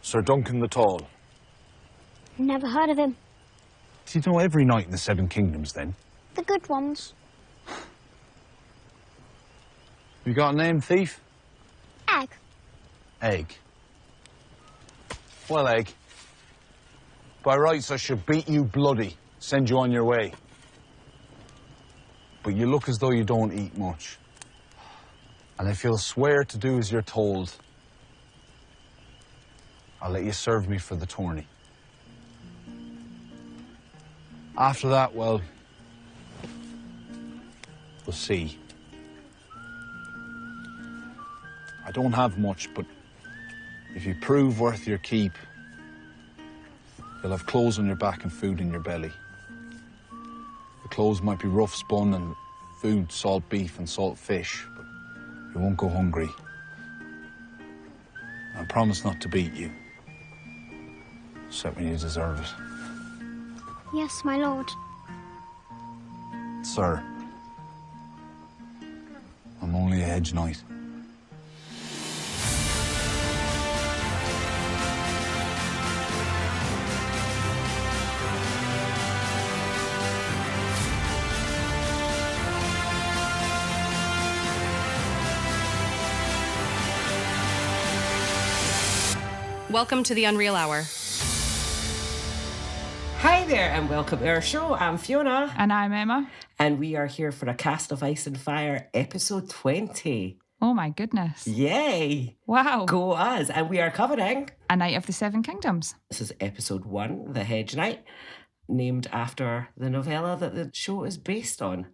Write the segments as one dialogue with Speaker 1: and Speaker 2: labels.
Speaker 1: Sir Duncan the Tall.
Speaker 2: Never heard of him.
Speaker 1: Do you know every knight in the Seven Kingdoms, then?
Speaker 2: The good ones.
Speaker 1: You got a name, thief?
Speaker 2: Egg.
Speaker 1: Egg. Well, Egg, by rights I should beat you bloody, send you on your way. But you look as though you don't eat much. And if you'll swear to do as you're told, I'll let you serve me for the tourney. After that, well, we'll see. I don't have much, but if you prove worth your keep, you'll have clothes on your back and food in your belly. The clothes might be rough spun and food, salt beef and salt fish, but you won't go hungry. I promise not to beat you, except when you deserve it.
Speaker 2: Yes, my lord.
Speaker 1: Sir, I'm only a Hedge Knight.
Speaker 3: Welcome to the Unreal Hour.
Speaker 4: Hi there and welcome to our show. I'm Fiona.
Speaker 5: And I'm Emma.
Speaker 4: And we are here for A Cast of Ice and Fire, episode 20.
Speaker 5: Oh my goodness.
Speaker 4: Yay.
Speaker 5: Wow.
Speaker 4: Go us. And we are covering
Speaker 5: A Knight of the Seven Kingdoms.
Speaker 4: This is episode 1, The Hedge Knight, named after the novella that the show is based on.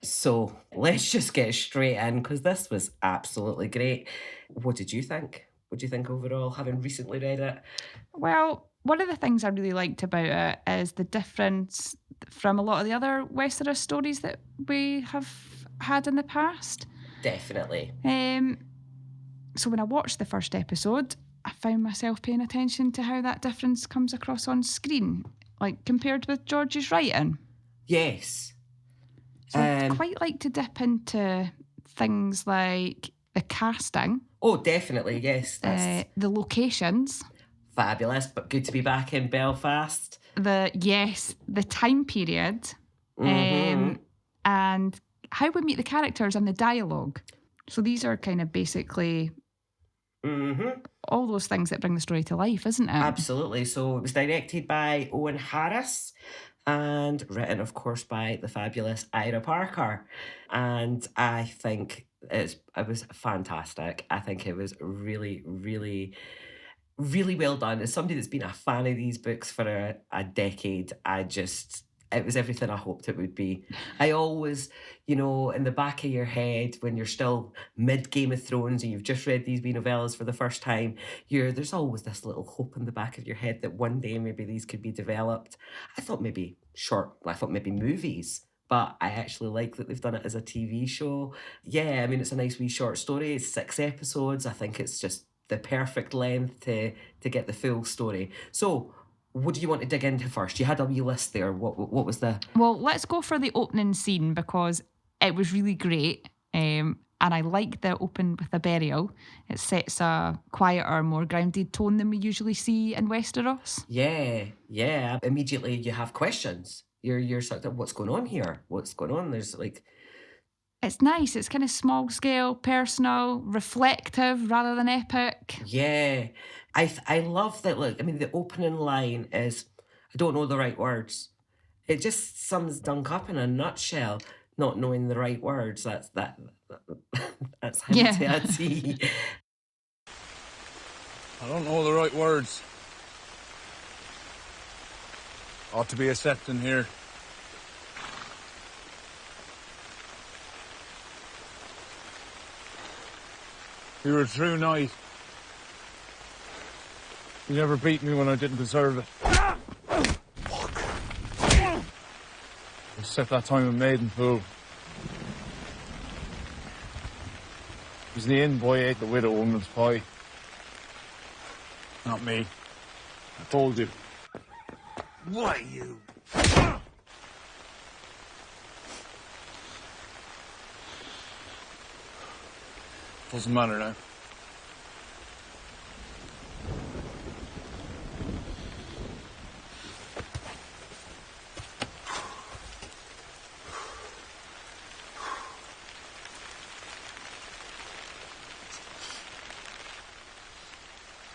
Speaker 4: So let's just get straight in because this was absolutely great. What did you think? What do you think overall, having recently read it?
Speaker 5: Well, one of the things I really liked about it is the difference from a lot of the other Westeros stories that we have had in the past.
Speaker 4: Definitely.
Speaker 5: So when I watched the first episode, I found myself paying attention to how that difference comes across on screen, like compared with George's writing.
Speaker 4: Yes.
Speaker 5: So I'd quite like to dip into things like the casting.
Speaker 4: Oh, definitely, yes.
Speaker 5: The locations.
Speaker 4: Fabulous, but good to be back in Belfast.
Speaker 5: The time period, and how we meet the characters and the dialogue. So these are kind of basically all those things that bring the story to life, isn't it?
Speaker 4: Absolutely. So it was directed by Owen Harris and written, of course, by the fabulous Ira Parker. And I think it was fantastic. I think it was really, really, really well done. As somebody that's been a fan of these books for a decade, it was everything I hoped it would be. I always, in the back of your head, when you're still mid-Game of Thrones and you've just read these wee novellas for the first time, there's always this little hope in the back of your head that one day maybe these could be developed. I thought maybe movies, but I actually like that they've done it as a TV show. Yeah, I mean, it's a nice wee short story. It's 6 episodes. I think it's just the perfect length to get the full story. So, what do you want to dig into first? You had a wee list there. What was the...
Speaker 5: Well, let's go for the opening scene because it was really great. And I like the open with a burial. It sets a quieter, more grounded tone than we usually see in Westeros.
Speaker 4: Yeah. Immediately you have questions. You're sort of, what's going on here? What's going on? There's like...
Speaker 5: It's nice. It's kind of small scale, personal, reflective rather than epic.
Speaker 4: Yeah. I love that. Look, I mean, the opening line is, I don't know the right words. It just sums Dunk up in a nutshell. Not knowing the right words. That's him to a T.
Speaker 1: I don't know the right words. Ought to be accepting here. You were a true knight. You never beat me when I didn't deserve it. Fuck. Except that time in Maidenpool. It was the inn boy ate the widow woman's pie. Not me. I told you. Why, you? Doesn't matter now.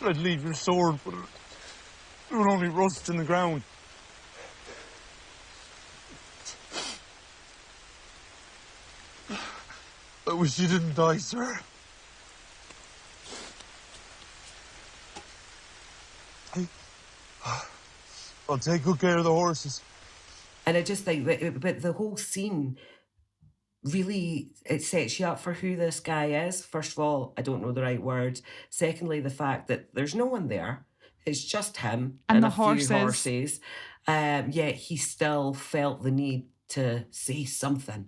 Speaker 6: I'd leave your sword, but it would only rust in the ground. I wish you didn't die, sir. I'll take good care of the horses.
Speaker 4: And I just think that, but the whole scene really, it sets you up for who this guy is. First of all, I don't know the right words. Secondly, the fact that there's no one there. It's just him
Speaker 5: And the
Speaker 4: a
Speaker 5: horses.
Speaker 4: few horses. Yet he still felt the need to say something.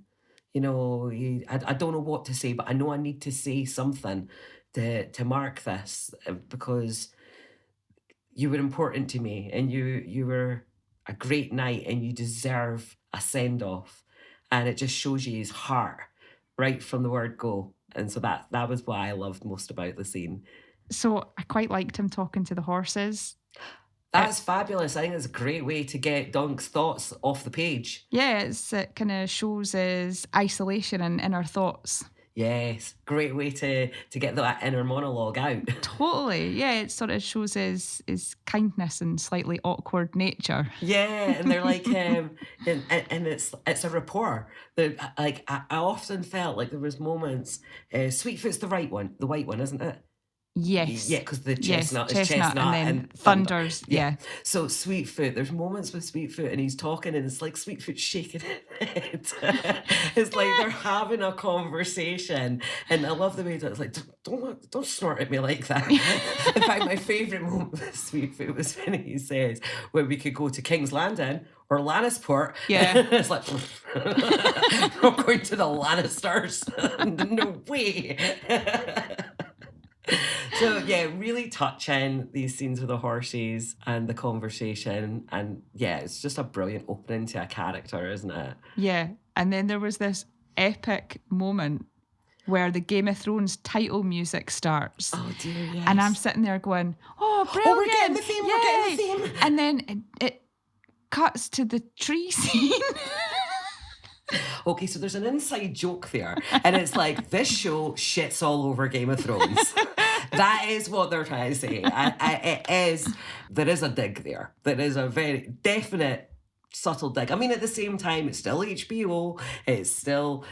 Speaker 4: You know, I don't know what to say, but I know I need to say something to mark this, because you were important to me, and you were a great knight, and you deserve a send-off. And it just shows you his heart right from the word go. And so that was what I loved most about the scene.
Speaker 5: So I quite liked him talking to the horses.
Speaker 4: That's fabulous. I think it's a great way to get Dunk's thoughts off the page.
Speaker 5: Yeah, it kind of shows his isolation and inner thoughts.
Speaker 4: Yes, great way to get that inner monologue out.
Speaker 5: Totally, yeah, it sort of shows his kindness and slightly awkward nature.
Speaker 4: Yeah, and they're like, and it's a rapport. Like I often felt like there was moments. Sweetfoot's the white one, isn't it?
Speaker 5: Yes.
Speaker 4: Yeah, because the chestnut is
Speaker 5: chestnut and then thunders. Yeah.
Speaker 4: So Sweetfoot, there's moments with Sweetfoot and he's talking and it's like Sweetfoot shaking his head. It's like they're having a conversation. And I love the way that it's like, don't snort at me like that. In fact, my favourite moment with Sweetfoot was when he says, well, we could go to King's Landing or Lannisport.
Speaker 5: Yeah.
Speaker 4: It's like, we're going to the Lannisters. No way. So yeah, really touching, these scenes with the horses and the conversation, and yeah, it's just a brilliant opening to a character, isn't it?
Speaker 5: Yeah, and then there was this epic moment where the Game of Thrones title music starts.
Speaker 4: Oh dear, yes.
Speaker 5: And I'm sitting there going, oh, brilliant!
Speaker 4: Oh, we're getting the theme,
Speaker 5: Yay!
Speaker 4: we're getting the theme.
Speaker 5: And then it cuts to the tree scene.
Speaker 4: Okay, so there's an inside joke there, and it's like, this show shits all over Game of Thrones. That is what they're trying to say. There is a dig there. There is a very definite, subtle dig. I mean, at the same time, it's still HBO. It's still,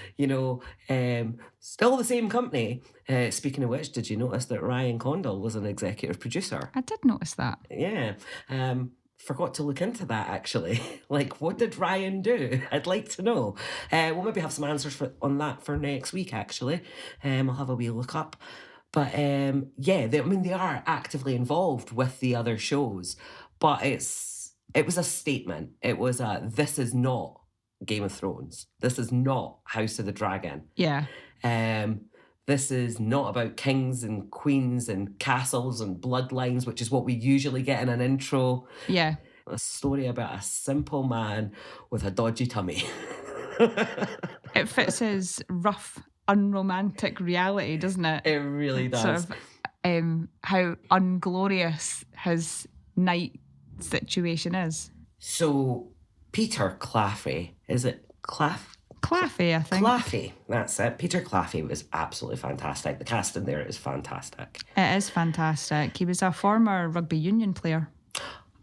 Speaker 4: still the same company. Speaking of which, did you notice that Ryan Condal was an executive producer?
Speaker 5: I did notice that.
Speaker 4: Yeah. Forgot to look into that, actually. Like, what did Ryan do? I'd like to know. We'll maybe have some answers on that for next week, actually. I'll have a wee look up. But yeah, they are actively involved with the other shows. But it was a statement. It was this is not Game of Thrones. This is not House of the Dragon.
Speaker 5: Yeah.
Speaker 4: This is not about kings and queens and castles and bloodlines, which is what we usually get in an intro.
Speaker 5: Yeah.
Speaker 4: A story about a simple man with a dodgy tummy.
Speaker 5: It fits his rough, unromantic reality, doesn't it?
Speaker 4: It really does.
Speaker 5: Sort of how unglorious his night situation is.
Speaker 4: So, Peter Claffey, is it
Speaker 5: Claffey, I think.
Speaker 4: Claffey, that's it. Peter Claffey was absolutely fantastic. The cast in there is fantastic.
Speaker 5: It is fantastic. He was a former rugby union player.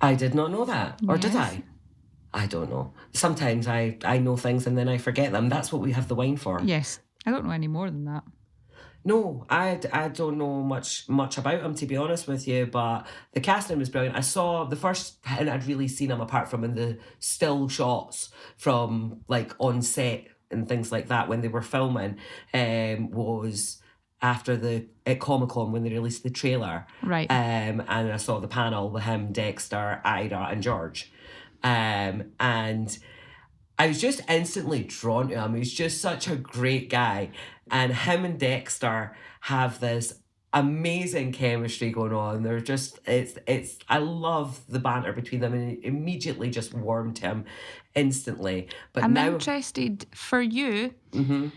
Speaker 4: I did not know that. Or did
Speaker 5: Yes.
Speaker 4: I? I don't know. Sometimes I know things and then I forget them. That's what we have the wine for.
Speaker 5: Yes. I don't know any more than that.
Speaker 4: No, I don't know much about him, to be honest with you, but the casting was brilliant. I saw the first and I'd really seen him apart from in the still shots from like on set and things like that when they were filming, was after at Comic-Con when they released the trailer.
Speaker 5: Right.
Speaker 4: And I saw the panel with him, Dexter, Ida and George. And I was just instantly drawn to him. He's just such a great guy. And him and Dexter have this amazing chemistry going on. They're just, I love the banter between them, and it immediately just warmed him instantly. But
Speaker 5: I'm
Speaker 4: now,
Speaker 5: interested, for you,
Speaker 4: mm-hmm.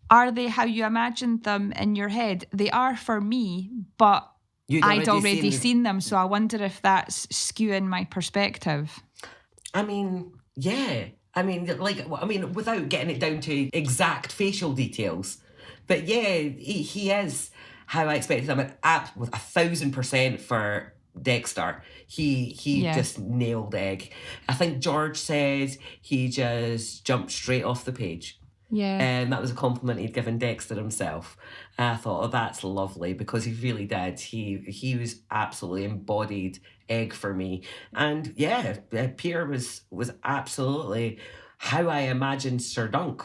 Speaker 5: Are they how you imagined them in your head? They are for me, but I'd already seen them, so I wonder if that's skewing my perspective.
Speaker 4: I mean, yeah. Without getting it down to exact facial details. But yeah, he is how I expected him, with 1,000% for Dexter. He just nailed Egg. I think George said he just jumped straight off the page.
Speaker 5: Yeah.
Speaker 4: And that was a compliment he'd given Dexter himself. And I thought, oh, that's lovely, because he really did. He was absolutely embodied Egg for me. And yeah, Peter was absolutely how I imagined Sir Dunk,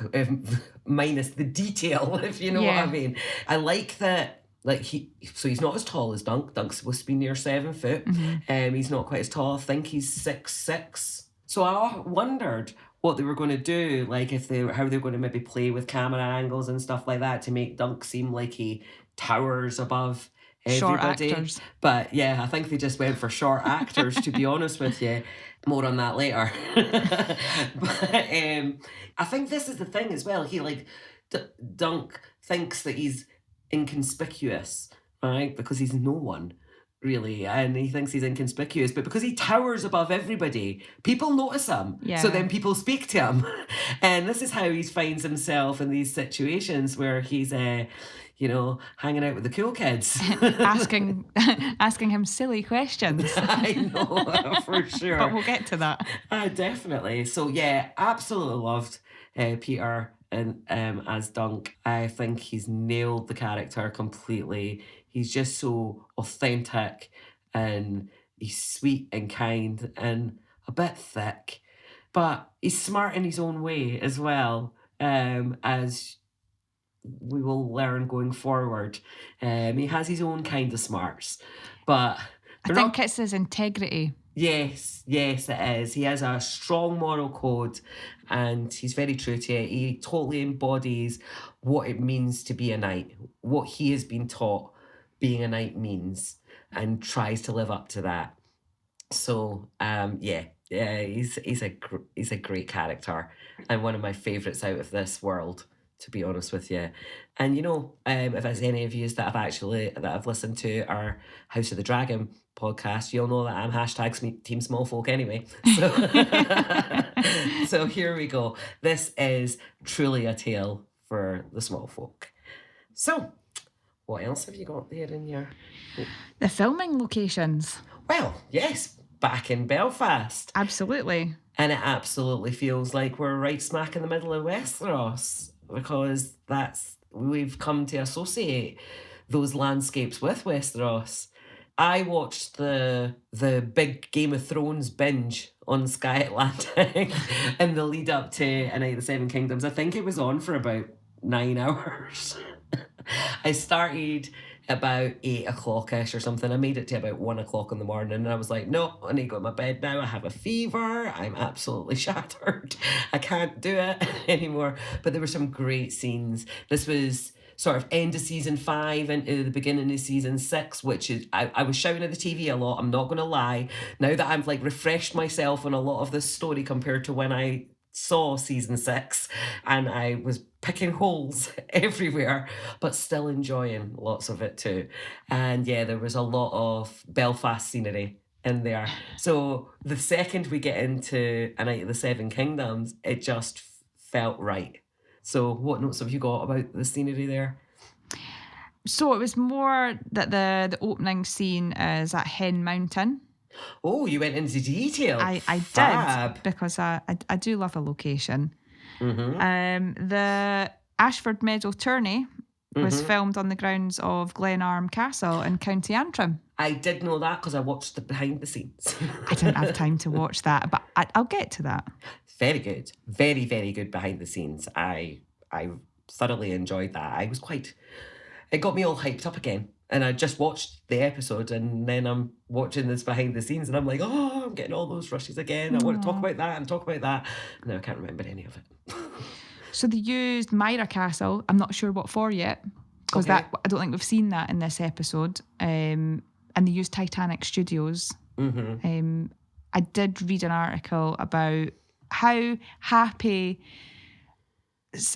Speaker 4: minus the detail, if you know what I mean. I like that. Like he's not as tall as Dunk. Dunk's supposed to be near 7 foot. He's not quite as tall. I think he's 6'6". So I wondered what they were going to do, like how they're going to maybe play with camera angles and stuff like that to make Dunk seem like he towers above everybody.
Speaker 5: Short actors.
Speaker 4: But yeah, I think they just went for short actors, to be honest with you. More on that later. But I think this is the thing as well. He Dunk thinks that he's inconspicuous, right? Because he's no one, really, and he thinks he's inconspicuous, but because he towers above everybody, people notice him. So then people speak to him. And this is how he finds himself in these situations where he's hanging out with the cool kids.
Speaker 5: asking him silly questions.
Speaker 4: I know, for sure.
Speaker 5: But we'll get to that.
Speaker 4: Definitely. So yeah, absolutely loved Peter and as Dunk. I think he's nailed the character completely. He's just so authentic, and he's sweet and kind and a bit thick, but he's smart in his own way as well, as we will learn going forward. He has his own kind of smarts, but
Speaker 5: I think it's his integrity.
Speaker 4: Yes, it is. He has a strong moral code, and he's very true to it. He totally embodies what it means to be a knight, what he has been taught being a knight means, and tries to live up to that. So, he's a great character, and one of my favourites out of this world, to be honest with you. And if it's any of you that I've listened to our House of the Dragon podcast, you'll know that I'm hashtag Team Smallfolk anyway. So, so here we go. This is truly a tale for the Smallfolk. So, what else have you got there in your...
Speaker 5: The filming locations.
Speaker 4: Well, yes, back in Belfast.
Speaker 5: Absolutely.
Speaker 4: And it absolutely feels like we're right smack in the middle of Westeros, because we've come to associate those landscapes with Westeros. I watched the big Game of Thrones binge on Sky Atlantic in the lead up to A Night of the Seven Kingdoms. I think it was on for about 9 hours. I started about 8 o'clock-ish or something. I made it to about 1 o'clock in the morning, and I was like, no, I need to go to my bed now. I have a fever. I'm absolutely shattered. I can't do it anymore. But there were some great scenes. This was sort of end of season 5 into the beginning of season 6, which is, I was shouting at the TV a lot, I'm not going to lie. Now that I've refreshed myself on a lot of this story compared to when I saw season 6, and I was picking holes everywhere, but still enjoying lots of it too. And yeah, there was a lot of Belfast scenery in there. So the second we get into A Night of the Seven Kingdoms, it just felt right. So what notes have you got about the scenery there?
Speaker 5: So it was more that the opening scene is at Hen Mountain.
Speaker 4: Oh, you went into detail.
Speaker 5: I did, because I do love a location.
Speaker 4: Mm-hmm.
Speaker 5: The Ashford Meadow tourney was filmed on the grounds of Glenarm Castle in County Antrim.
Speaker 4: I did know that because I watched the behind the scenes.
Speaker 5: I didn't have time to watch that, but I'll get to that.
Speaker 4: Very good. Very, very good behind the scenes. I thoroughly enjoyed that. It got me all hyped up again. And I just watched the episode, and then I'm watching this behind the scenes, and I'm like, oh, I'm getting all those rushes again. I want to talk about that and talk about that. No, I can't remember any of it.
Speaker 5: So they used Myra Castle. I'm not sure what for yet, because I don't think we've seen that in this episode. And they used Titanic Studios.
Speaker 4: Mm-hmm.
Speaker 5: I did read an article about how happy...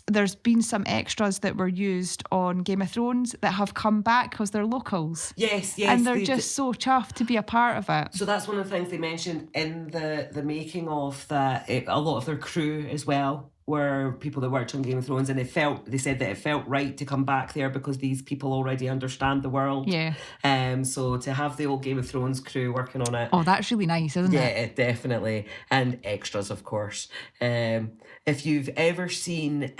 Speaker 5: There's been some extras that were used on Game of Thrones that have come back because they're locals.
Speaker 4: Yes.
Speaker 5: And they're just so chuffed to be a part of it.
Speaker 4: So that's one of the things they mentioned in the making of that. A lot of their crew as well were people that worked on Game of Thrones, and they said that it felt right to come back there because these people already understand the world.
Speaker 5: Yeah.
Speaker 4: So to have the old Game of Thrones crew working on it.
Speaker 5: Oh, that's really nice, isn't it?
Speaker 4: Yeah, definitely. And extras, of course. If you've ever seen,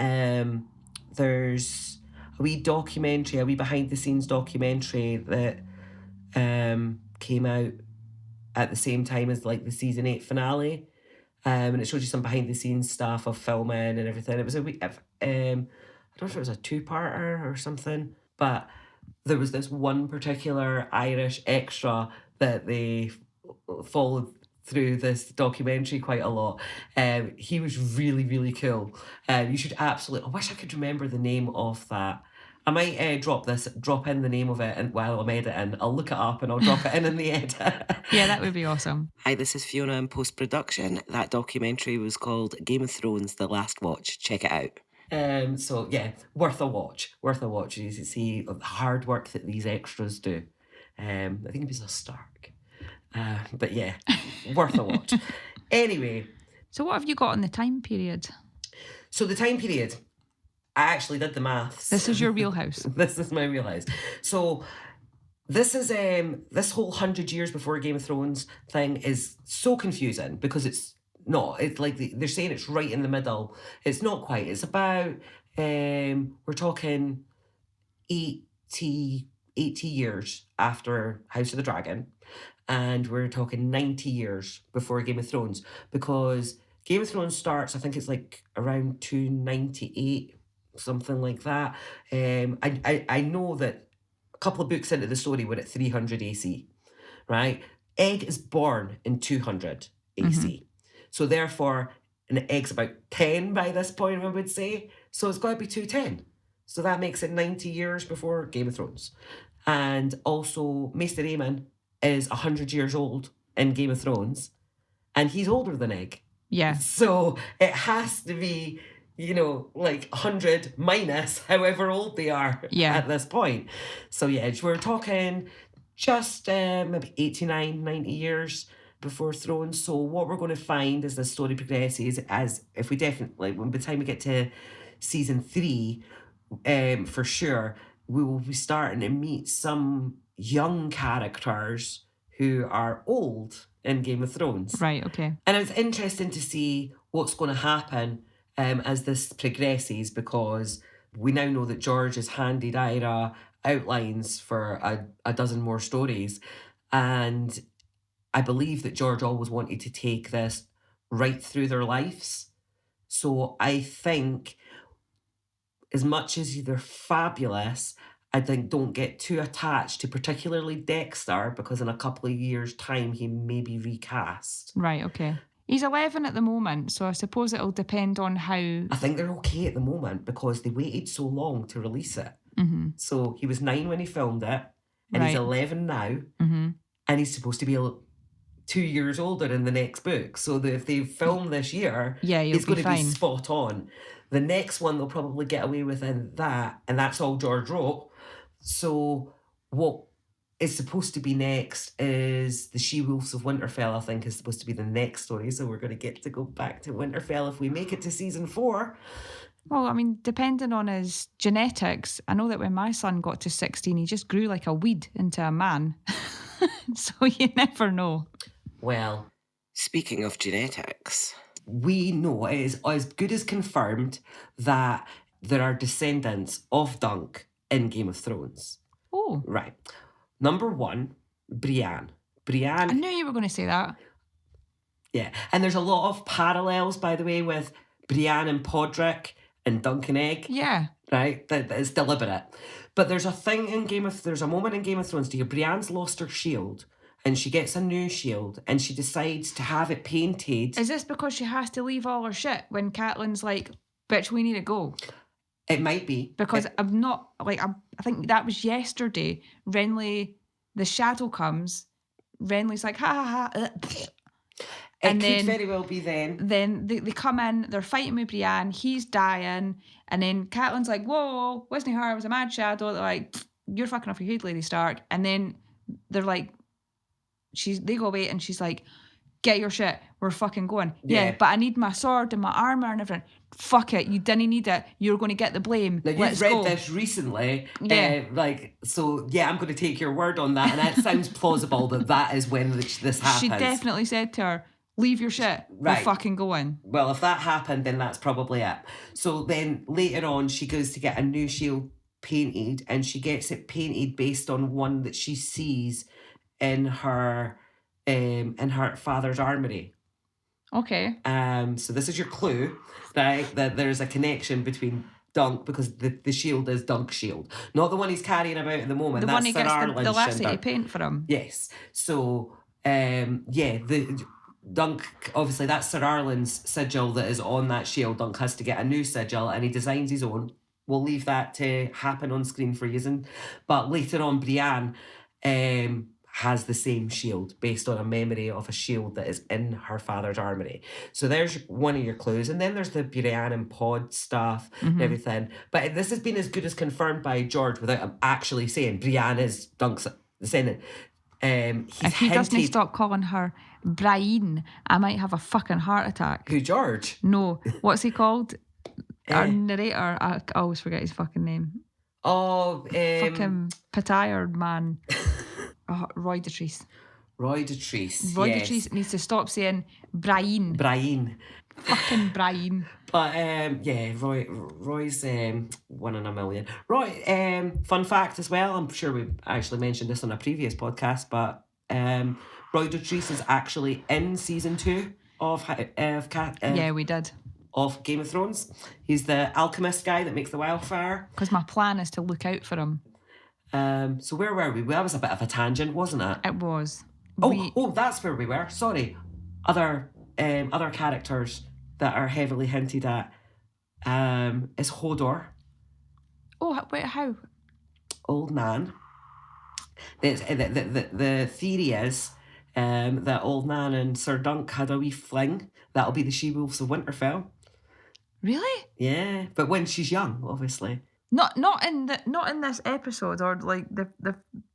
Speaker 4: there's a wee behind the scenes documentary that came out at the same time as like the season 8 finale. And it showed you some behind the scenes stuff of filming and everything. It was I don't know if it was a 2-parter or something, but there was this one particular Irish extra that they followed through this documentary quite a lot. He was really, really cool. You should absolutely... I wish I could remember the name of that. I might drop in the name of it, and while I'm editing, I'll look it up and I'll drop it in the edit.
Speaker 5: Yeah, that would be awesome.
Speaker 4: Hi, this is Fiona in post-production. That documentary was called Game of Thrones: The Last Watch. Check it out. So yeah, worth a watch. You see the hard work that these extras do. I think it was a Stark. But yeah, worth a watch. Anyway.
Speaker 5: So what have you got on the time period?
Speaker 4: So the time period, I actually did the maths.
Speaker 5: This is your wheelhouse.
Speaker 4: This is my wheelhouse. So this is this whole 100 years before Game of Thrones thing is so confusing because it's not. It's like they're saying it's right in the middle. It's not quite. It's about we're talking 80 years after House of the Dragon, and we're talking 90 years before Game of Thrones, because Game of Thrones starts, I think it's like around 298. Something like that. I know that a couple of books into the story we're at 300 AC, right? Egg is born in 200 AC. So therefore, an egg's about 10 by this point, I would say. So it's got to be 210. So that makes it 90 years before Game of Thrones. And also, Maester Aemon is 100 years old in Game of Thrones, and he's older than Egg.
Speaker 5: Yeah.
Speaker 4: So it has to be, like 100 minus however old they are at this point. So yeah, we're talking just maybe 89, 90 years before Thrones. So what we're going to find as the story progresses, as if we definitely, by the time we get to season 3, for sure, we will be starting to meet some young characters who are old in Game of Thrones.
Speaker 5: Right, okay.
Speaker 4: And it's interesting to see what's going to happen as this progresses, because we now know that George has handed Ira outlines for a dozen more stories. And I believe that George always wanted to take this right through their lives. So I think, as much as they're fabulous, I think don't get too attached to particularly Dexter, because in a couple of years' time he may be recast.
Speaker 5: Right, okay. He's 11 at the moment, so I suppose it'll depend on how...
Speaker 4: I think they're okay at the moment because they waited so long to release it.
Speaker 5: Mm-hmm.
Speaker 4: So he was 9 when he filmed it, and he's 11 now, and he's supposed to be 2 years older in the next book. So that if they film this year, he's going to be spot on. The next one they'll probably get away with in that, and that's all George wrote. So what is supposed to be next is the She-Wolves of Winterfell, I think, is supposed to be the next story. So we're going to get to go back to Winterfell if we make it to season 4.
Speaker 5: Well, I mean, depending on his genetics, I know that when my son got to 16, he just grew like a weed into a man. So you never know.
Speaker 4: Well, speaking of genetics, we know it is as good as confirmed that there are descendants of Dunk in Game of Thrones.
Speaker 5: Oh.
Speaker 4: Right. Number 1, Brienne.
Speaker 5: I knew you were going to say that.
Speaker 4: Yeah. And there's a lot of parallels, by the way, with Brienne and Podrick and Dunk and Egg.
Speaker 5: Yeah.
Speaker 4: Right? That is deliberate. But there's a moment in Game of Thrones to hear Brienne's lost her shield, and she gets a new shield, and she decides to have it painted.
Speaker 5: Is this because she has to leave all her shit when Catelyn's like, bitch, we need to go?
Speaker 4: It might be.
Speaker 5: Because I think that was yesterday. Renly, the shadow comes. Renly's like, ha ha ha.
Speaker 4: It could very well be then.
Speaker 5: Then they come in, they're fighting with Brienne, he's dying, and then Catelyn's like, whoa, wasn't her, it was a mad shadow. They're like, you're fucking off your head, Lady Stark. And then they're like, they go away and she's like, get your shit. We're fucking going. Yeah,
Speaker 4: Yeah.
Speaker 5: but I need my sword and my armour and everything. Fuck it. You didn't need it. You're going to get the blame.
Speaker 4: Now, you've
Speaker 5: Let's
Speaker 4: read
Speaker 5: go.
Speaker 4: this recently.
Speaker 5: Yeah.
Speaker 4: So, yeah, I'm going to take your word on that. And it sounds plausible that is when this happens.
Speaker 5: She definitely said to her, leave your shit.
Speaker 4: Right.
Speaker 5: We're fucking going.
Speaker 4: Well, if that happened, then that's probably it. So then later on, she goes to get a new shield painted, and she gets it painted based on one that she sees in her father's armory.
Speaker 5: Okay.
Speaker 4: So this is your clue, right? That there's a connection between Dunk, because the shield is Dunk's shield, not the one he's carrying about at the moment.
Speaker 5: The
Speaker 4: That's
Speaker 5: one he
Speaker 4: Sir
Speaker 5: gets
Speaker 4: Arlen's
Speaker 5: the lassie to
Speaker 4: shield.
Speaker 5: paint for him.
Speaker 4: Yes. So, the Dunk, obviously that's Sir Arlen's sigil that is on that shield. Dunk has to get a new sigil, and he designs his own. We'll leave that to happen on screen for you. But later on, Brienne has the same shield based on a memory of a shield that is in her father's armory. So there's one of your clues. And then there's the Brienne and Pod stuff and everything. But this has been as good as confirmed by George without him actually saying Brienne is Dunk's descendant.
Speaker 5: If he doesn't stop calling her Brienne, I might have a fucking heart attack.
Speaker 4: Who, George?
Speaker 5: No. What's he called? Our narrator. I always forget his fucking name.
Speaker 4: Oh,
Speaker 5: Fucking patired man. Roy Dotrice.
Speaker 4: Roy Dotrice.
Speaker 5: Roy
Speaker 4: yes.
Speaker 5: Dotrice needs to stop saying Brian.
Speaker 4: Brian.
Speaker 5: Fucking Brian.
Speaker 4: But Roy's one in a million. Roy, fun fact as well, I'm sure we actually mentioned this on a previous podcast, but Roy Dotrice is actually in season 2 of
Speaker 5: Yeah, we did.
Speaker 4: of Game of Thrones. He's the alchemist guy that makes the wildfire.
Speaker 5: Because my plan is to look out for him.
Speaker 4: So where were we? That was a bit of a tangent, wasn't it?
Speaker 5: It was.
Speaker 4: Oh, that's where we were. Sorry. Other characters that are heavily hinted at is Hodor,
Speaker 5: Oh, wait, how?
Speaker 4: Old Nan. The theory is that Old Nan and Sir Dunk had a wee fling. That'll be the She-Wolves of Winterfell.
Speaker 5: Really?
Speaker 4: Yeah, but when she's young, obviously.
Speaker 5: Not in this episode or like the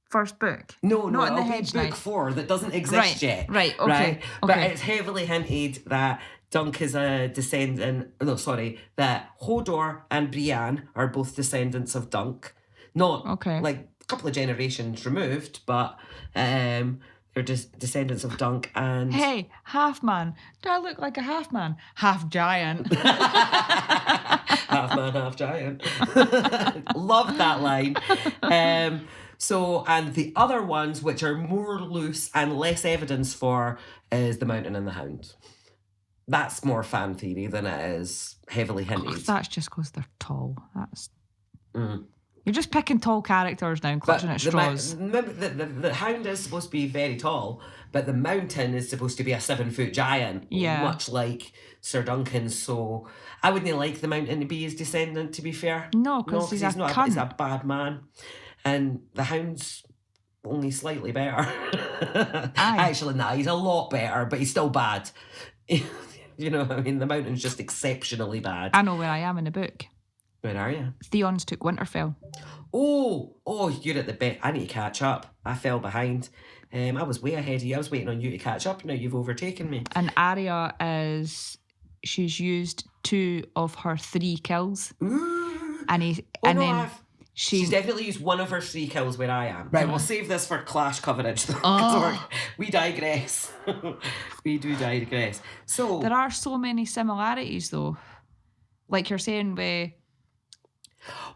Speaker 5: first book.
Speaker 4: No,
Speaker 5: not in the
Speaker 4: it'll be
Speaker 5: Hedge
Speaker 4: book
Speaker 5: Knight.
Speaker 4: 4 that doesn't exist yet.
Speaker 5: Right, okay.
Speaker 4: But it's heavily hinted that Dunk is a descendant. No, sorry, that Hodor and Brienne are both descendants of Dunk. Not like a couple of generations removed, but they're just descendants of Dunk. And
Speaker 5: hey, half man. Do I look like a half man? Half giant.
Speaker 4: half man, half giant. Love that line. So, and the other ones, which are more loose and less evidence for, is the Mountain and the Hound. That's more fan theory than it is heavily hinted.
Speaker 5: That's just because they're tall. That's. You're just picking tall characters now and clutching at straws.
Speaker 4: The Hound is supposed to be very tall, but the Mountain is supposed to be a 7-foot giant.
Speaker 5: Yeah.
Speaker 4: Much like Sir Duncan. So I wouldn't like the Mountain to be his descendant, to be fair.
Speaker 5: No, because he's
Speaker 4: not
Speaker 5: cunt.
Speaker 4: he's a bad man. And the Hound's only slightly better. Actually, no, he's a lot better, but he's still bad. You know what I mean? The Mountain's just exceptionally bad.
Speaker 5: I know where I am in the book.
Speaker 4: Where are you?
Speaker 5: Theon's took Winterfell.
Speaker 4: Oh, you're at the bit. I need to catch up. I fell behind. I was way ahead of you. I was waiting on you to catch up. Now you've overtaken me.
Speaker 5: And Arya she's used 2 of her 3 kills.
Speaker 4: Ooh.
Speaker 5: And
Speaker 4: She's definitely used 1 of her 3 kills where I am. Right, we'll save this for Clash coverage though. We digress. We do digress. So
Speaker 5: there are so many similarities though. Like you're saying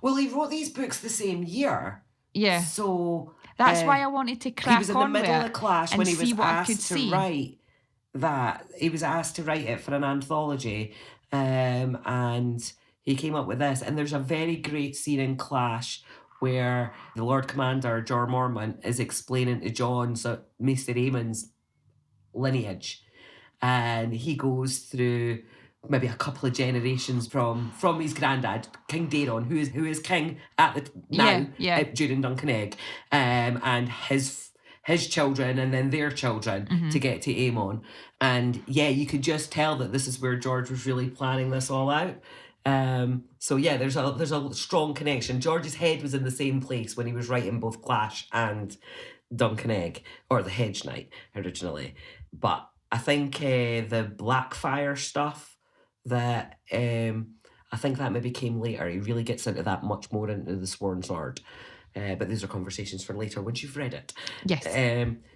Speaker 4: well, he wrote these books the same year.
Speaker 5: Yeah.
Speaker 4: So
Speaker 5: that's why I wanted to crack on.
Speaker 4: He was in the middle of Clash when he was asked to
Speaker 5: see.
Speaker 4: write that. He was asked to write it for an anthology, and he came up with this. And there's a very great scene in Clash where the Lord Commander, Jorah Mormont, is explaining to Jon, so Maester Aemon's lineage. And he goes through maybe a couple of generations from his granddad, King Daeron, who is king at the during Dunk and Egg, and his children and then their children to get to Aemon. And yeah, you could just tell that this is where George was really planning this all out. So yeah, there's a strong connection. George's head was in the same place when he was writing both Clash and Dunk and Egg, or the Hedge Knight originally. But I think the Blackfire stuff that I think that maybe came later. He really gets into that much more into the Sworn Sword. But these are conversations for later once you've read it.
Speaker 5: Yes.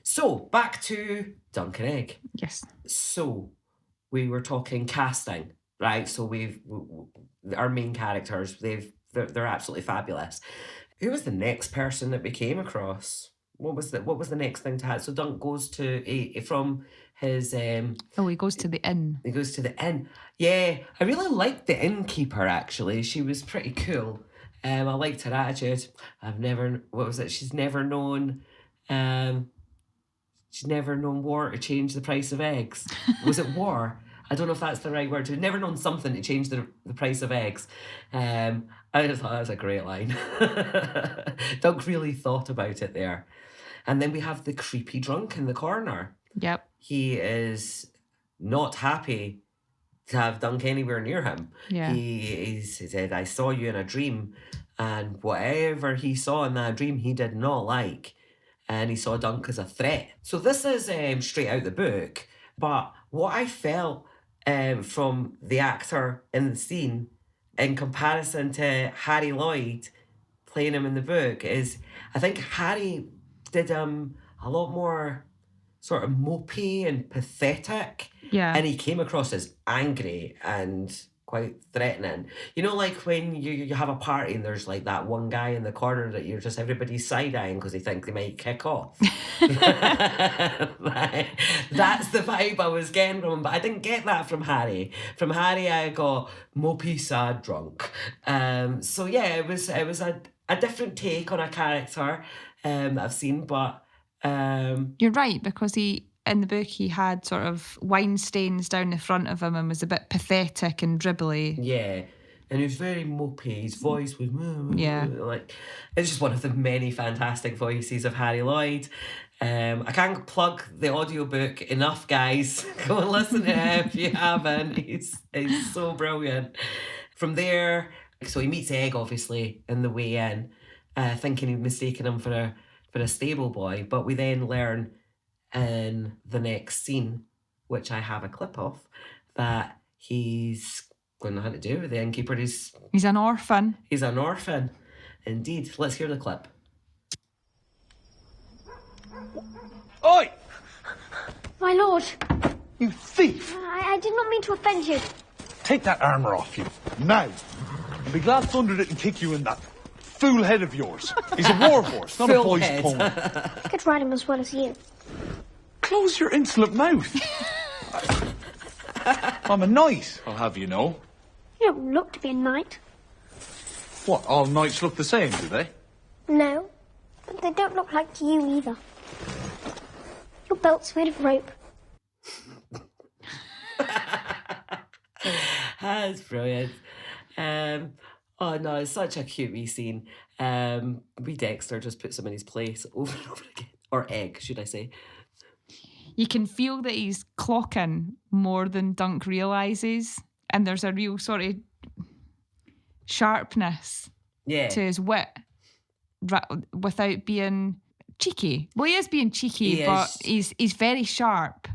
Speaker 4: So back to Dunk and Egg.
Speaker 5: Yes.
Speaker 4: So we were talking casting, right? So our main characters, they're absolutely fabulous. Who was the next person that we came across? What was the next thing to have? So Dunk goes to from his
Speaker 5: he goes to the inn.
Speaker 4: He goes to the inn. Yeah, I really liked the innkeeper actually. She was pretty cool. I liked her attitude. She's never known war to change the price of eggs. Was it war? I don't know if that's the right word. She's never known something to change the price of eggs. I just thought that was a great line. Doug really thought about it there. And then we have the creepy drunk in the corner.
Speaker 5: Yep.
Speaker 4: He is not happy to have Dunk anywhere near him.
Speaker 5: Yeah.
Speaker 4: He said, I saw you in a dream, and whatever he saw in that dream, he did not like. And he saw Dunk as a threat. So this is straight out the book, but what I felt from the actor in the scene in comparison to Harry Lloyd playing him in the book is, I think Harry did a lot more sort of mopey and pathetic.
Speaker 5: Yeah.
Speaker 4: And he came across as angry and quite threatening. You know, like when you have a party and there's like that one guy in the corner that you're just everybody's side-eyeing because they think they might kick off. That's the vibe I was getting from him, but I didn't get that from Harry. From Harry, I got mopey, sad, drunk. So yeah, it was a different take on a character I've seen, but
Speaker 5: you're right, because in the book he had sort of wine stains down the front of him and was a bit pathetic and dribbly.
Speaker 4: Yeah. And he was very mopey. His voice was like, it's just one of the many fantastic voices of Harry Lloyd. I can't plug the audiobook enough, guys. Go and listen to it if you haven't. He's so brilliant. From there, so he meets Egg obviously in the way in, thinking he'd mistaken him for a stable boy, but we then learn in the next scene, which I have a clip of, that he's got nothing to do with the innkeeper. He's
Speaker 5: an orphan.
Speaker 4: He's an orphan, indeed. Let's hear the clip.
Speaker 6: Oi!
Speaker 2: My lord,
Speaker 6: You thief!
Speaker 2: I did not mean to offend you.
Speaker 6: Take that armour off you, now. And be glad Thunder didn't kick you in that fool head of yours. He's a war horse, not a
Speaker 4: Full
Speaker 6: boy's
Speaker 4: head.
Speaker 6: pony.
Speaker 2: I could ride him as well as you.
Speaker 6: Close your insolent mouth. I'm a knight, I'll have you know.
Speaker 2: You don't look to be a knight.
Speaker 6: What, all knights look the same, do they?
Speaker 2: No, but they don't look like you either. Your belt's made of rope.
Speaker 4: That's brilliant. Oh no, it's such a cute wee scene. Wee Dexter just puts him in his place over and over again. Or Egg, should I say.
Speaker 5: You can feel that he's clocking more than Dunk realises, and there's a real sort of sharpness to his wit without being cheeky. Well, he is being cheeky, but he's very sharp.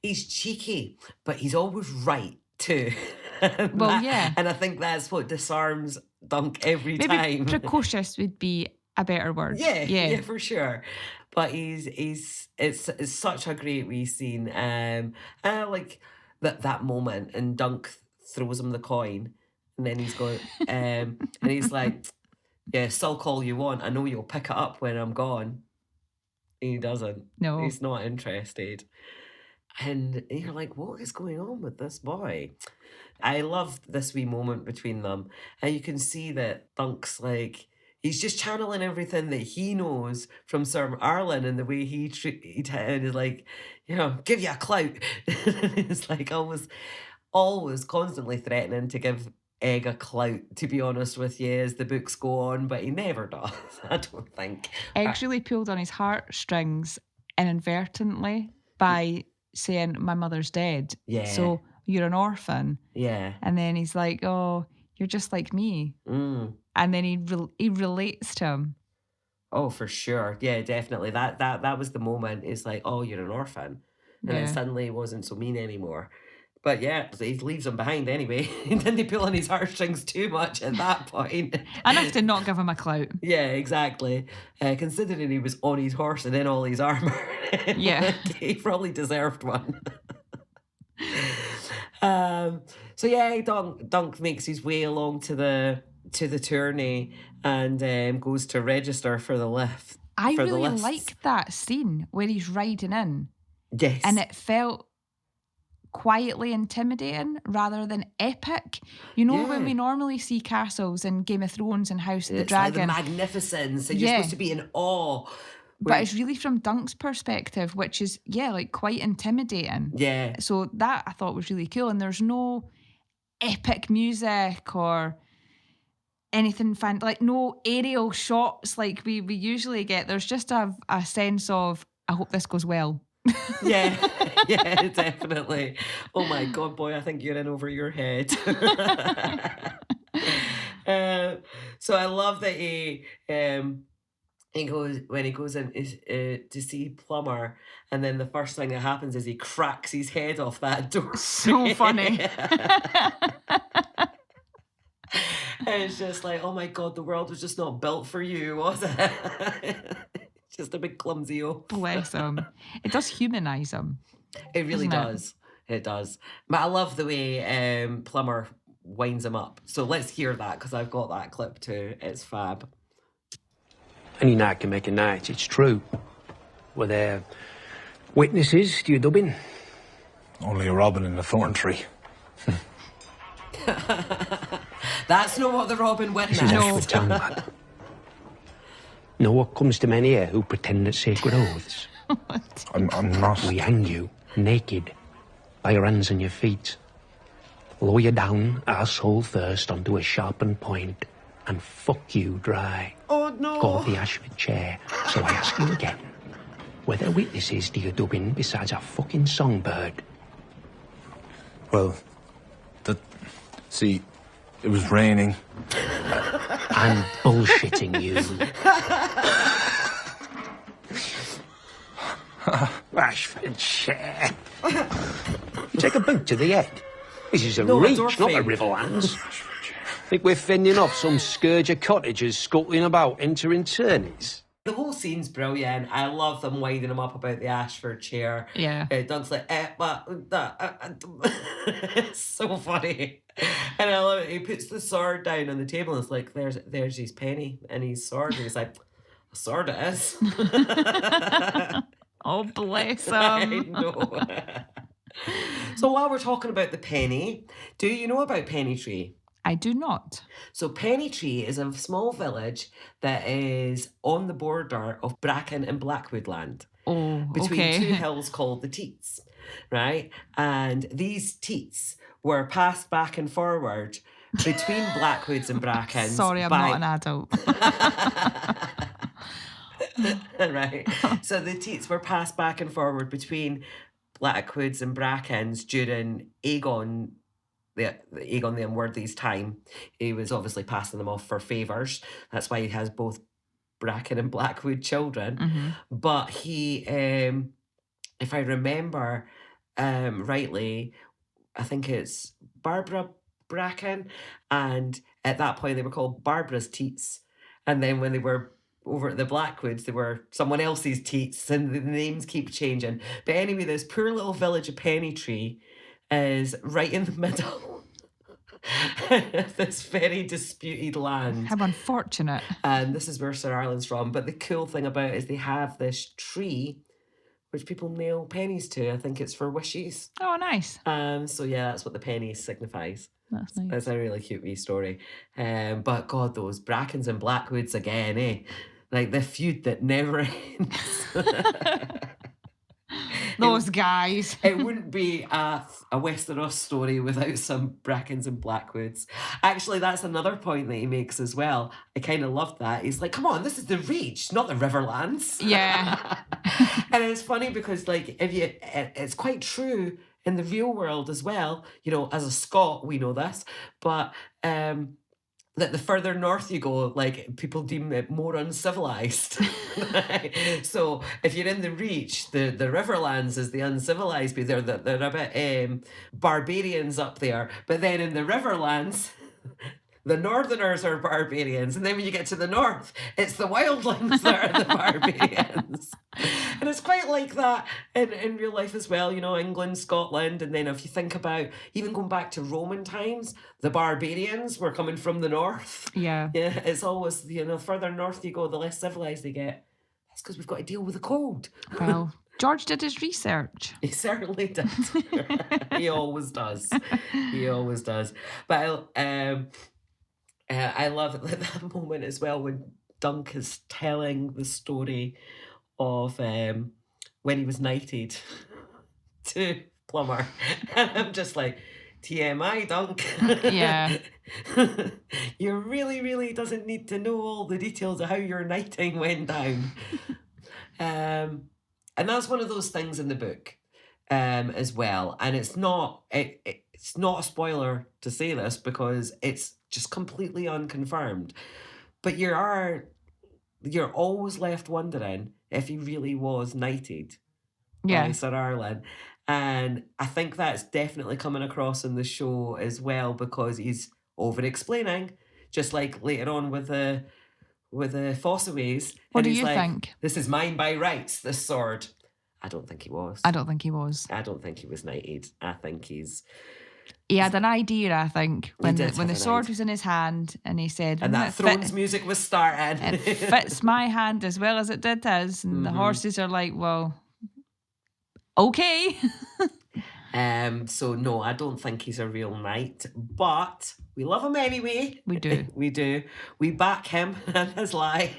Speaker 4: He's cheeky, but he's always right too.
Speaker 5: Well, yeah.
Speaker 4: And I think that's what disarms Dunk every
Speaker 5: Maybe
Speaker 4: time.
Speaker 5: precocious would be a better word.
Speaker 4: Yeah, for sure. But it's such a great wee scene. And I like that moment, and Dunk throws him the coin, and then he's going, and he's like, "Yeah, sulk all you want. I know you'll pick it up when I'm gone." He doesn't.
Speaker 5: No,
Speaker 4: he's not interested. And you're like, what is going on with this boy? I love this wee moment between them. And you can see that Dunk's like, he's just channeling everything that he knows from Sir Arlen, and the way he is like, you know, give you a clout. It's like always constantly threatening to give Egg a clout, to be honest with you, as the books go on, but he never does, I don't think.
Speaker 5: Egg's really pulled on his heartstrings inadvertently by saying, my mother's dead.
Speaker 4: Yeah.
Speaker 5: So you're an orphan.
Speaker 4: Yeah.
Speaker 5: And then he's like, oh, you're just like me.
Speaker 4: Mm.
Speaker 5: And then he relates to him.
Speaker 4: Oh, for sure. Yeah, definitely. That was the moment. It's like, oh, you're an orphan. and then
Speaker 5: Yeah.
Speaker 4: suddenly he wasn't so mean anymore. But yeah, he leaves him behind anyway. He didn't pull on his heartstrings too much at that point.
Speaker 5: Enough to not give him a clout.
Speaker 4: Yeah, exactly. Considering he was on his horse and in all his armour.
Speaker 5: Yeah.
Speaker 4: He probably deserved one. So yeah, Dunk makes his way along to the tourney and goes to register for the lift.
Speaker 5: I
Speaker 4: for the
Speaker 5: really
Speaker 4: lists.
Speaker 5: like that scene where he's riding in,
Speaker 4: Yes.
Speaker 5: and it felt quietly intimidating rather than epic. You know, when
Speaker 4: Yeah.
Speaker 5: we normally see castles in Game of Thrones and House of the
Speaker 4: It's like
Speaker 5: Dragon,
Speaker 4: the magnificence, and you're
Speaker 5: Yeah.
Speaker 4: supposed to be in awe.
Speaker 5: but it's really from Dunk's perspective, which is, like quite intimidating.
Speaker 4: Yeah.
Speaker 5: So that I thought was really cool. And there's no epic music or anything like no aerial shots like we usually get. There's just a sense of, I hope this goes well.
Speaker 4: Yeah, yeah, definitely. Oh my God, boy, I think you're in over your head. So I love that he goes in to see Plumber, and then the first thing that happens is he cracks his head off that door.
Speaker 5: So funny.
Speaker 4: And it's just like, oh my God, the world was just not built for you, was it? Just a big clumsy oaf.
Speaker 5: Bless him. It does humanise him.
Speaker 4: It really
Speaker 5: doesn't it?
Speaker 4: does. It does. But I love the way Plumber winds him up. So let's hear that, because I've got that clip too. It's fab.
Speaker 7: Any night can make a night, it's true. Were there witnesses to your dubbing?
Speaker 1: Only a robin in a thorn tree.
Speaker 4: That's not what the Robin witnessed.
Speaker 7: Off the tongue, lad. Know what comes to men here who pretend at sacred oaths?
Speaker 1: I'm not.
Speaker 7: We hang you, naked, by your hands and your feet. Lower you down, arsehole first, onto a sharpened point, and fuck you dry.
Speaker 4: Oh no.
Speaker 7: Call the Ashford chair. So I ask you again, were there witnesses to your dubbing besides a fucking songbird?
Speaker 1: Well, see, it was raining.
Speaker 7: I'm bullshitting you. Ashford chair. Take a boot to the head. This is a
Speaker 4: No,
Speaker 7: reach,
Speaker 4: Dorothy.
Speaker 7: not a Riverlands. Think we're fending off some scourge of cottagers scuttling about entering tourneys?
Speaker 4: The whole scene's brilliant. I love them winding him up about the Ashford chair.
Speaker 5: Yeah.
Speaker 4: Doug's like, it's so funny. And I love it. He puts the sword down on the table and it's like, there's his penny and his sword. And he's like, a sword it is.
Speaker 5: Oh, bless
Speaker 4: I
Speaker 5: him.
Speaker 4: know. So while we're talking about the penny, do you know about Pennytree?
Speaker 5: I do not.
Speaker 4: So Pennytree is a small village that is on the border of Bracken and Blackwood land.
Speaker 5: Oh,
Speaker 4: Between
Speaker 5: okay.
Speaker 4: two hills called the Teats, right? And these Teats were passed back and forward between Blackwoods and Brackens.
Speaker 5: Sorry, I'm not an adult.
Speaker 4: Right. So the Teats were passed back and forward between Blackwoods and Brackens during Aegon the Unworthy's time. He was obviously passing them off for favours. That's why he has both Bracken and Blackwood children.
Speaker 5: Mm-hmm.
Speaker 4: But he, if I remember rightly, I think it's Barbara Bracken, and at that point they were called Barbara's Teats. And then when they were over at the Blackwoods, they were someone else's Teats, and the names keep changing. But anyway, this poor little village of Pennytree is right in the middle of this very disputed land.
Speaker 5: How unfortunate.
Speaker 4: And this is where Sir Arlen's from. But the cool thing about it is they have this tree which people nail pennies to. I think it's for wishes.
Speaker 5: Oh, nice.
Speaker 4: So yeah, that's what the penny signifies.
Speaker 5: That's nice.
Speaker 4: It's a really cute wee story. But God, those Brackens and Blackwoods again, eh? Like the feud that never ends.
Speaker 5: Those guys.
Speaker 4: It wouldn't be a Westeros story without some Brackens and Blackwoods. Actually, that's another point that he makes as well. I kind of love that. He's like, come on, this is the Reach, not the Riverlands.
Speaker 5: Yeah.
Speaker 4: And it's funny because, like, it's quite true in the real world as well. You know, as a Scot, we know this. But the that the further north you go, like, people deem it more uncivilized. So if you're in the Reach, the Riverlands is the uncivilized bit. They're a bit barbarians up there. But then in the Riverlands, the Northerners are barbarians. And then when you get to the north, it's the wildlings that are the barbarians. And it's quite like that in real life as well, you know, England, Scotland. And then if you think about even going back to Roman times, the barbarians were coming from the north.
Speaker 5: Yeah.
Speaker 4: Yeah, it's always, you know, further north you go, the less civilized they get. That's because we've got to deal with the cold.
Speaker 5: Well, George did his research.
Speaker 4: He certainly did. He always does. He always does. But I love that moment as well when Dunk is telling the story of when he was knighted to Plumber. And I'm just like, TMI, Dunk.
Speaker 5: Yeah.
Speaker 4: You really, really doesn't need to know all the details of how your knighting went down. And that's one of those things in the book as well. And it's not a spoiler to say this because it's just completely unconfirmed. But you're always left wondering if he really was knighted by Sir Arlen. And I think that's definitely coming across in the show as well because he's over-explaining, just like later on with the Fossaways.
Speaker 5: What do you think?
Speaker 4: This is mine by rights, this sword. I don't think he was.
Speaker 5: I don't think he was.
Speaker 4: I don't think he was knighted. I think
Speaker 5: he had an idea, I think, when the sword
Speaker 4: idea.
Speaker 5: was in his hand and he said...
Speaker 4: And that Thrones music was starting.
Speaker 5: It fits my hand as well as it did his. And the horses are like, well, okay.
Speaker 4: So, no, I don't think he's a real knight. But we love him anyway.
Speaker 5: We do.
Speaker 4: We do. We back him and his lie.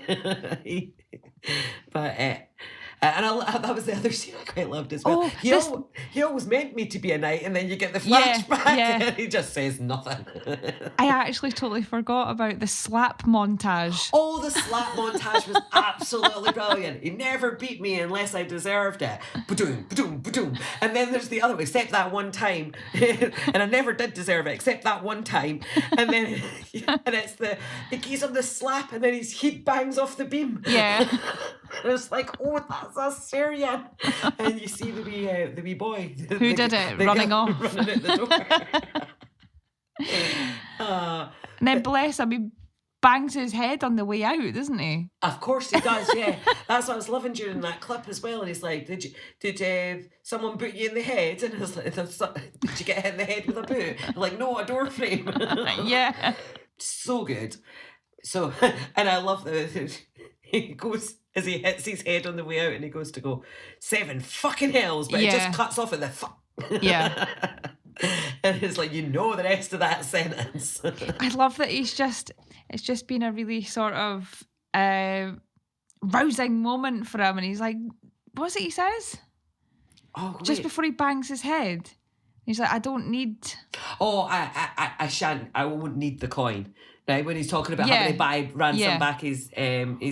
Speaker 4: But... that was the other scene I quite loved as well. He always meant me to be a knight, and then you get the flashback, and he just says nothing.
Speaker 5: I actually totally forgot about the slap montage.
Speaker 4: Oh, the slap montage was absolutely brilliant. He never beat me unless I deserved it. Ba-doom, ba-doom, ba-doom. And then there's the other one, except that one time. And I never did deserve it, except that one time. And then it's he gives him the slap, and then his head bangs off the beam.
Speaker 5: Yeah.
Speaker 4: It's like, oh, that's a Syrian. And you see the wee boy.
Speaker 5: Who did it? Running off.
Speaker 4: Running out the door.
Speaker 5: And then bless him, he bangs his head on the way out, doesn't he?
Speaker 4: Of course he does, yeah. That's what I was loving during that clip as well. And he's like, did someone boot you in the head? And I was like, did you get hit in the head with a boot? I'm like, no, a door frame.
Speaker 5: Yeah.
Speaker 4: So good. So, and I love he goes, as he hits his head on the way out and he goes to go, 7 fucking hells, but it just cuts off at the fuck.
Speaker 5: Yeah.
Speaker 4: And it's like, you know the rest of that sentence.
Speaker 5: I love that it's just been a really sort of rousing moment for him. And he's like, what's it he says?
Speaker 4: Oh, great.
Speaker 5: Just before he bangs his head. He's like, I don't need...
Speaker 4: Oh, I shan't. I won't need the coin. Right, when he's talking about having to buy ransom back his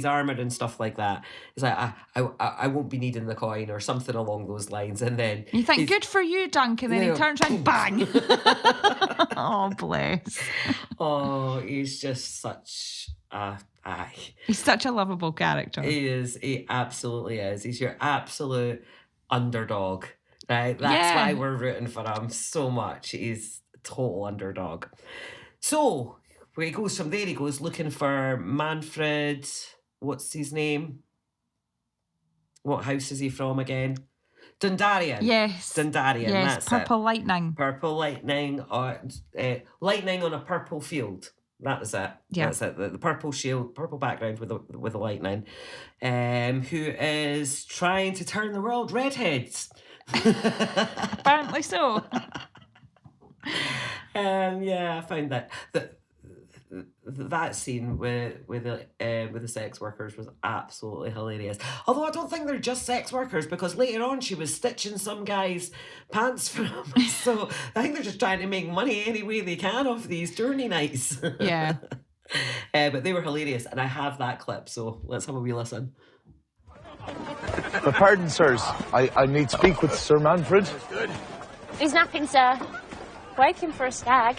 Speaker 4: armour and stuff like that, he's like, I won't be needing the coin or something along those lines. And then
Speaker 5: you think, good for you, Dunk, and then he turns around, bang. Oh, bless.
Speaker 4: Oh, he's just such
Speaker 5: he's such a lovable character.
Speaker 4: He is. He absolutely is. He's your absolute underdog. Right, that's why we're rooting for him so much. He's a total underdog. So. Where he goes from there, he goes looking for Manfred. What's his name? What house is he from again? Dundarian.
Speaker 5: Yes.
Speaker 4: Dundarian,
Speaker 5: yes,
Speaker 4: that's
Speaker 5: Purple
Speaker 4: it.
Speaker 5: Lightning.
Speaker 4: Purple Lightning, or lightning on a purple field. That was it.
Speaker 5: Yeah.
Speaker 4: That's it. The purple shield, purple background with the lightning. Who is trying to turn the world redheads.
Speaker 5: Apparently so.
Speaker 4: I found that scene with the sex workers was absolutely hilarious. Although I don't think they're just sex workers, because later on she was stitching some guy's pants for him. So I think they're just trying to make money any way they can off these tourney nights.
Speaker 5: Yeah.
Speaker 4: But they were hilarious, and I have that clip, so let's have a wee listen.
Speaker 6: Pardon, sirs. I need to speak with Sir Manfred.
Speaker 2: He's napping, sir. Wake him for a stag.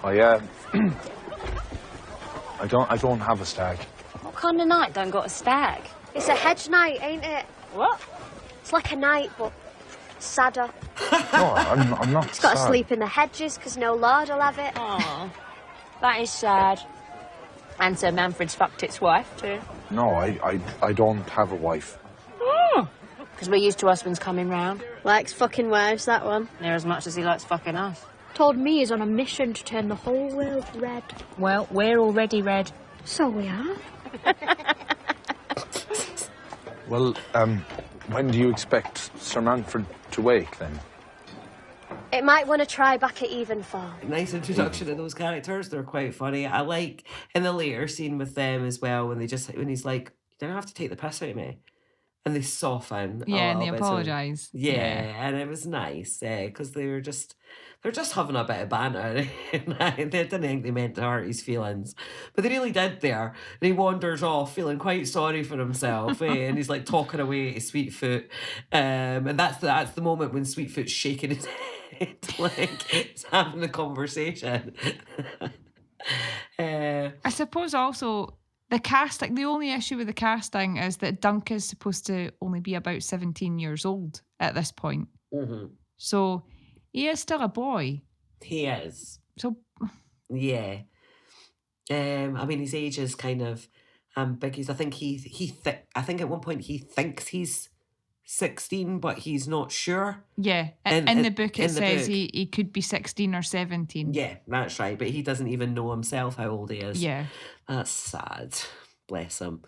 Speaker 6: Oh, yeah.
Speaker 1: I don't have a stag.
Speaker 8: What kind of knight don't got a stag?
Speaker 2: It's a hedge knight, ain't it?
Speaker 8: What?
Speaker 2: It's like a knight, but sadder.
Speaker 1: No, I'm not
Speaker 2: It's got to
Speaker 1: sad.
Speaker 2: sleep in the hedges because no lord will have it.
Speaker 8: Oh, that is sad. And Sir Manfred's fucked its wife, too.
Speaker 1: No, I don't have a wife.
Speaker 8: Because we're used to husbands coming round.
Speaker 2: Likes fucking wives, that one.
Speaker 8: Near as much as he likes fucking us.
Speaker 2: Told me he's on a mission to turn the whole world red.
Speaker 8: Well, we're already red.
Speaker 2: So we are.
Speaker 1: Well, when do you expect Sir Manfred to wake, then?
Speaker 2: It might want to try back at Evenfall.
Speaker 4: Nice introduction of those characters. They're quite funny. I like in the later scene with them as well when he's like, "You don't have to take the piss out of me," and they soften.
Speaker 5: Yeah, and they
Speaker 4: bit, so-
Speaker 5: apologise.
Speaker 4: yeah, and it was nice because they're just having a bit of banter. They didn't think they meant to hurt his feelings, but they really did there. And he wanders off feeling quite sorry for himself, and he's like talking away to Sweetfoot, and that's the moment when Sweetfoot's shaking his head like he's having a conversation.
Speaker 5: I suppose also the casting, the only issue with the casting is that Dunk is supposed to only be about 17 years old at this point.
Speaker 4: Mm-hmm.
Speaker 5: So he is still a boy.
Speaker 4: He is.
Speaker 5: So
Speaker 4: Yeah. I mean, his age is kind of ambiguous. I think I think at one point he thinks he's 16, but he's not sure.
Speaker 5: yeah, in the book it says he could be 16 or 17.
Speaker 4: Yeah, that's right. But he doesn't even know himself how old he is.
Speaker 5: Yeah.
Speaker 4: That's sad. Bless him.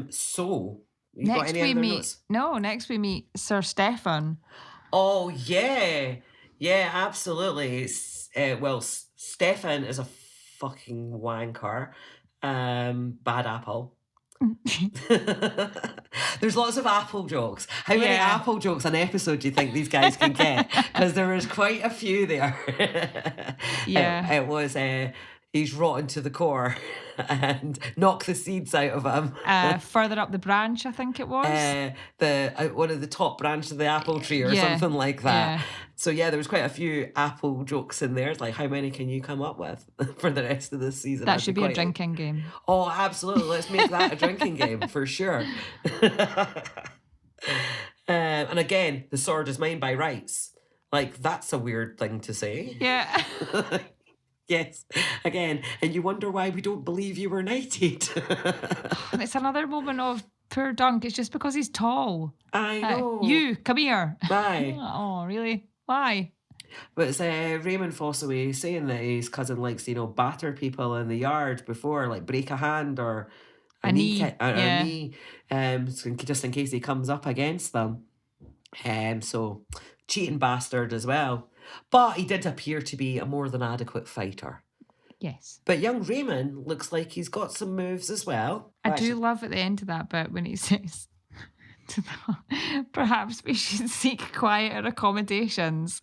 Speaker 4: So you got
Speaker 5: Next
Speaker 4: any
Speaker 5: we
Speaker 4: other
Speaker 5: meet
Speaker 4: notes?
Speaker 5: next we meet Sir Stefan.
Speaker 4: Oh yeah, yeah, absolutely. Stefan is a fucking wanker. Bad apple. There's lots of apple jokes. How many
Speaker 5: Yeah.
Speaker 4: apple jokes an episode do you think these guys can get? Because there was quite a few there.
Speaker 5: Yeah.
Speaker 4: It was he's rotten to the core and knock the seeds out of him.
Speaker 5: Further up the branch, I think it was.
Speaker 4: One of the top branches of the apple tree or
Speaker 5: Yeah.
Speaker 4: something like that.
Speaker 5: Yeah.
Speaker 4: So yeah, there was quite a few apple jokes in there. It's like, how many can you come up with for the rest of this season?
Speaker 5: That
Speaker 4: I'd
Speaker 5: should be a
Speaker 4: quite-
Speaker 5: drinking game.
Speaker 4: Oh, absolutely. Let's make that a drinking game for sure. And again, the sword is mine by rights. Like, that's a weird thing to say.
Speaker 5: Yeah.
Speaker 4: Yes, again. And you wonder why we don't believe you were knighted.
Speaker 5: And it's another moment of poor Dunk. It's just because he's tall.
Speaker 4: I know.
Speaker 5: You, come here.
Speaker 4: Bye.
Speaker 5: Oh, really? Why?
Speaker 4: But it's Raymond Fossaway saying that his cousin likes to, batter people in the yard before, like break a hand or
Speaker 5: A knee,
Speaker 4: a knee, just in case he comes up against them. So cheating bastard as well. But he did appear to be a more than adequate fighter.
Speaker 5: Yes.
Speaker 4: But young Raymond looks like he's got some moves as well.
Speaker 5: I do love at the end of that bit when he says, perhaps we should seek quieter accommodations.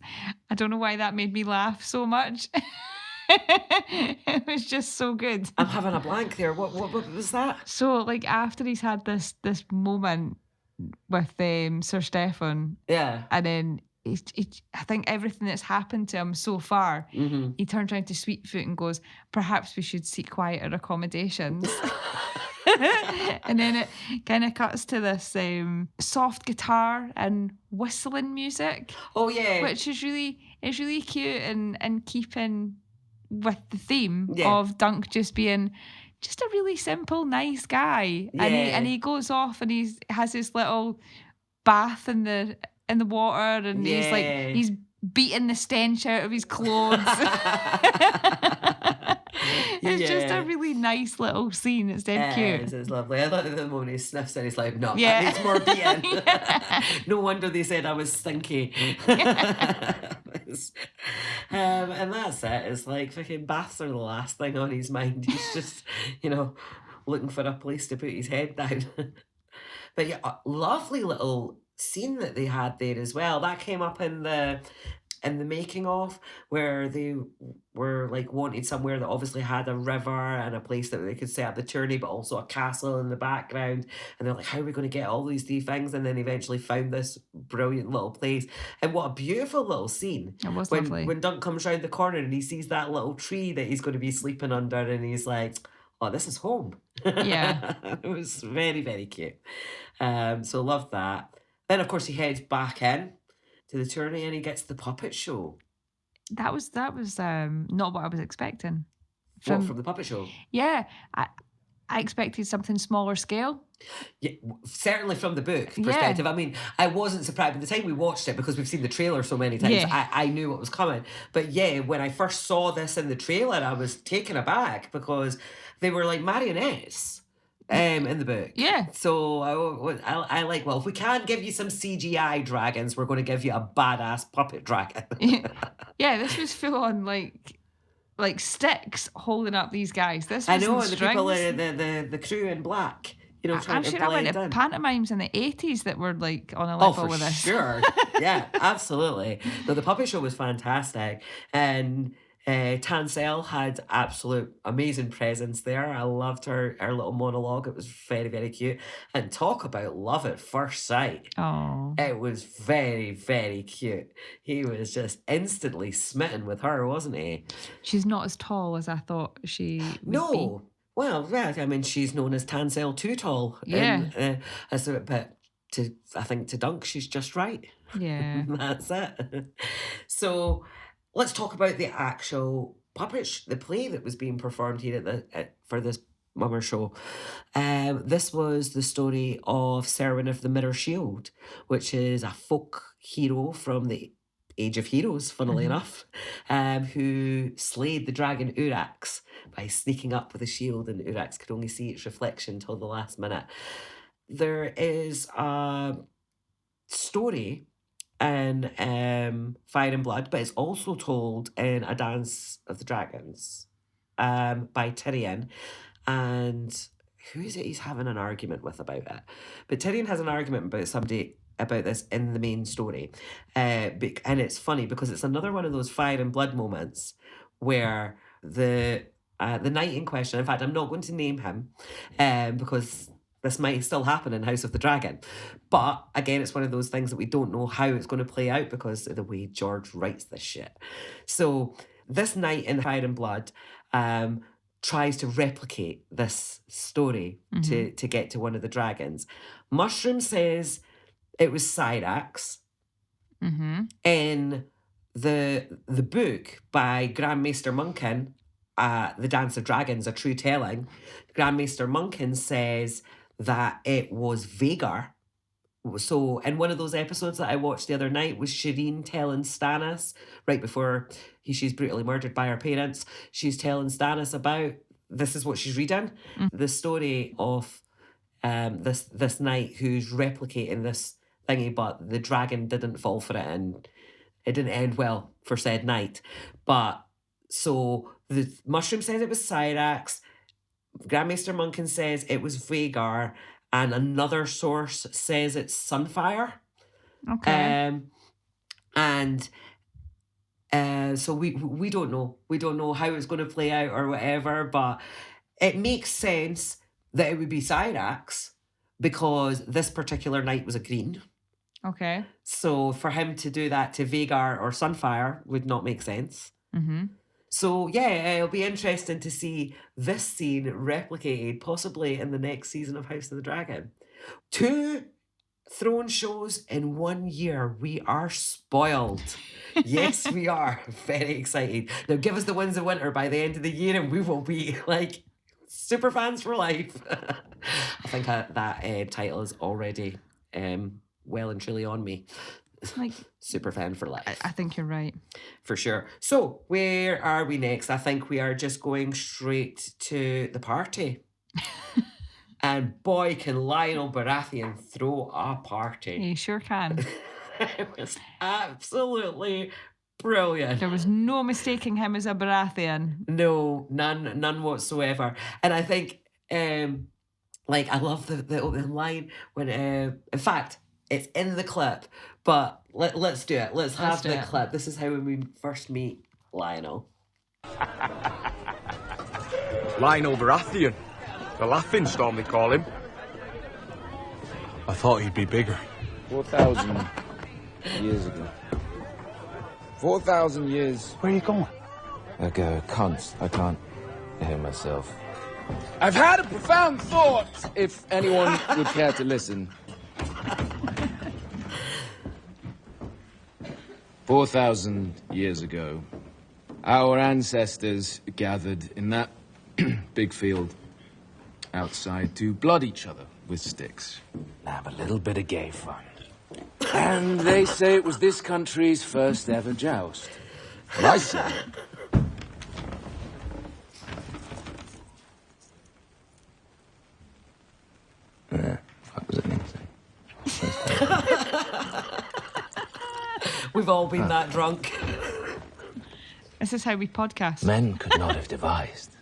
Speaker 5: I don't know why that made me laugh so much. It was just so good.
Speaker 4: I'm having a blank there. What was that?
Speaker 5: So, like, after he's had this moment with Sir Stefan,
Speaker 4: Yeah.
Speaker 5: and then I think everything that's happened to him so far,
Speaker 4: Mm-hmm.
Speaker 5: he turns around to Sweetfoot and goes, perhaps we should seek quieter accommodations. And then it kind of cuts to this soft guitar and whistling music,
Speaker 4: Oh, yeah.
Speaker 5: which is really cute and keeping with the theme
Speaker 4: Yeah.
Speaker 5: of Dunk just being just a really simple, nice guy.
Speaker 4: Yeah.
Speaker 5: And he goes off and he has his little bath in the water, and
Speaker 4: Yeah.
Speaker 5: he's beating the stench out of his clothes. It's just
Speaker 4: Yeah.
Speaker 5: a really nice little scene. It's dead cute.
Speaker 4: It's lovely. I thought at the moment he sniffs and he's like, no,
Speaker 5: Yeah.
Speaker 4: that needs more beating. No wonder they said I was stinky. And that's it. It's like fucking baths are the last thing on his mind. He's just, looking for a place to put his head down. But yeah, a lovely little scene that they had there as well. That came up in the in the making of, where they were like wanted somewhere that obviously had a river and a place that they could set up the tourney, but also a castle in the background. And they're like, how are we going to get all these three things? And then eventually found this brilliant little place. And what a beautiful little scene.
Speaker 5: It was
Speaker 4: when,
Speaker 5: lovely.
Speaker 4: When Dunk comes round the corner and he sees that little tree that he's going to be sleeping under, and he's like, oh, this is home.
Speaker 5: Yeah.
Speaker 4: It was very, very cute. So love that. Then, of course, he heads back in to the tourney and he gets the puppet show.
Speaker 5: That was not what I was expecting.
Speaker 4: From the puppet show?
Speaker 5: Yeah. I expected something smaller scale.
Speaker 4: Yeah, certainly from the book perspective.
Speaker 5: Yeah.
Speaker 4: I mean, I wasn't surprised. By the time we watched it, because we've seen the trailer so many times,
Speaker 5: Yeah.
Speaker 4: I knew what was coming. But yeah, when I first saw this in the trailer, I was taken aback because they were like marionettes. In the book.
Speaker 5: Yeah.
Speaker 4: So I like, well, if we can't give you some CGI dragons, we're going to give you a badass puppet dragon.
Speaker 5: Yeah, this was full on like sticks holding up these guys. This was
Speaker 4: I know, and the
Speaker 5: strings.
Speaker 4: people, the crew in black, trying
Speaker 5: I'm
Speaker 4: to
Speaker 5: sure I went
Speaker 4: blend
Speaker 5: to
Speaker 4: in.
Speaker 5: pantomimes in the 80s that were like on a level with this.
Speaker 4: Sure. Yeah, absolutely. No, the puppet show was fantastic. And Tansel had absolute amazing presence there. I loved her little monologue. It was very, very cute. And talk about love at first sight.
Speaker 5: Oh.
Speaker 4: It was very, very cute. He was just instantly smitten with her, wasn't he?
Speaker 5: She's not as tall as I thought she would be.
Speaker 4: Well, yeah, I mean, she's known as Tansel Too Tall.
Speaker 5: Yeah.
Speaker 4: But I think to Dunk, she's just right.
Speaker 5: Yeah.
Speaker 4: That's it. So let's talk about the actual the play that was being performed here for this Mummer show. This was the story of Serwyn of the Mirror Shield, which is a folk hero from the Age of Heroes, funnily enough, who slayed the dragon Urax by sneaking up with a shield, and Urax could only see its reflection till the last minute. There is a story in Fire and Blood, but it's also told in A Dance of the Dragons by Tyrion. And who is it he's having an argument with about it? But Tyrion has an argument about somebody about this in the main story. And it's funny because it's another one of those Fire and Blood moments where the knight in question, in fact, I'm not going to name him because this might still happen in House of the Dragon. But again, it's one of those things that we don't know how it's going to play out because of the way George writes this shit. So this knight in Fire and Blood tries to replicate this story to get to one of the dragons. Mushroom says it was Cyrax. In the book by Grandmaster Munkin, The Dance of Dragons, A True Telling, Grandmaster Munkin says that it was Vhagar. So in one of those episodes that I watched the other night was Shireen telling Stannis, right before she's brutally murdered by her parents, she's telling Stannis about, this is what she's reading, the story of this knight who's replicating this thingy, but the dragon didn't fall for it and it didn't end well for said knight. But so the Mushroom says it was Cyrax, Grandmaster Munkin says it was Vhagar, and another source says it's Sunfire.
Speaker 5: Okay.
Speaker 4: So we don't know. We don't know how it's going to play out or whatever, but it makes sense that it would be Cyrax because this particular knight was a green.
Speaker 5: Okay.
Speaker 4: So for him to do that to Vhagar or Sunfire would not make sense. So yeah, it'll be interesting to see this scene replicated possibly in the next season of House of the Dragon. 2 throne shows in 1 year. We are spoiled. Yes, we are. Very excited. Now give us the Winds of Winter by the end of the year and we will be like super fans for life. I think that title is already well and truly on me.
Speaker 5: Like,
Speaker 4: super fan for life.
Speaker 5: I think you're right.
Speaker 4: For sure. So, where are we next? I think we are just going straight to the party. And boy, can Lionel Baratheon throw a party.
Speaker 5: You sure can.
Speaker 4: It was absolutely brilliant.
Speaker 5: There was no mistaking him as a Baratheon.
Speaker 4: No, none whatsoever. And I think, I love the opening line when, in fact, It's in the clip, but let's do it. Let's have the
Speaker 5: do it.
Speaker 4: clip. This is how we first meet Lionel.
Speaker 9: Lionel Baratheon. The Laughing Storm, they call him.
Speaker 1: I thought he'd be bigger.
Speaker 10: 4,000 years ago. 4,000 years
Speaker 1: Where are you going?
Speaker 10: ago. Cunts. I can't hear myself. I've had a profound thought, if anyone would care to listen. 4,000 years ago, our ancestors gathered in that big field outside to blood each other with sticks. Have a little bit of gay fun. And they say it was this country's first ever joust. And I say... What was it meant to say?
Speaker 4: We've all been that drunk.
Speaker 5: This is how we podcast.
Speaker 10: Men could not have devised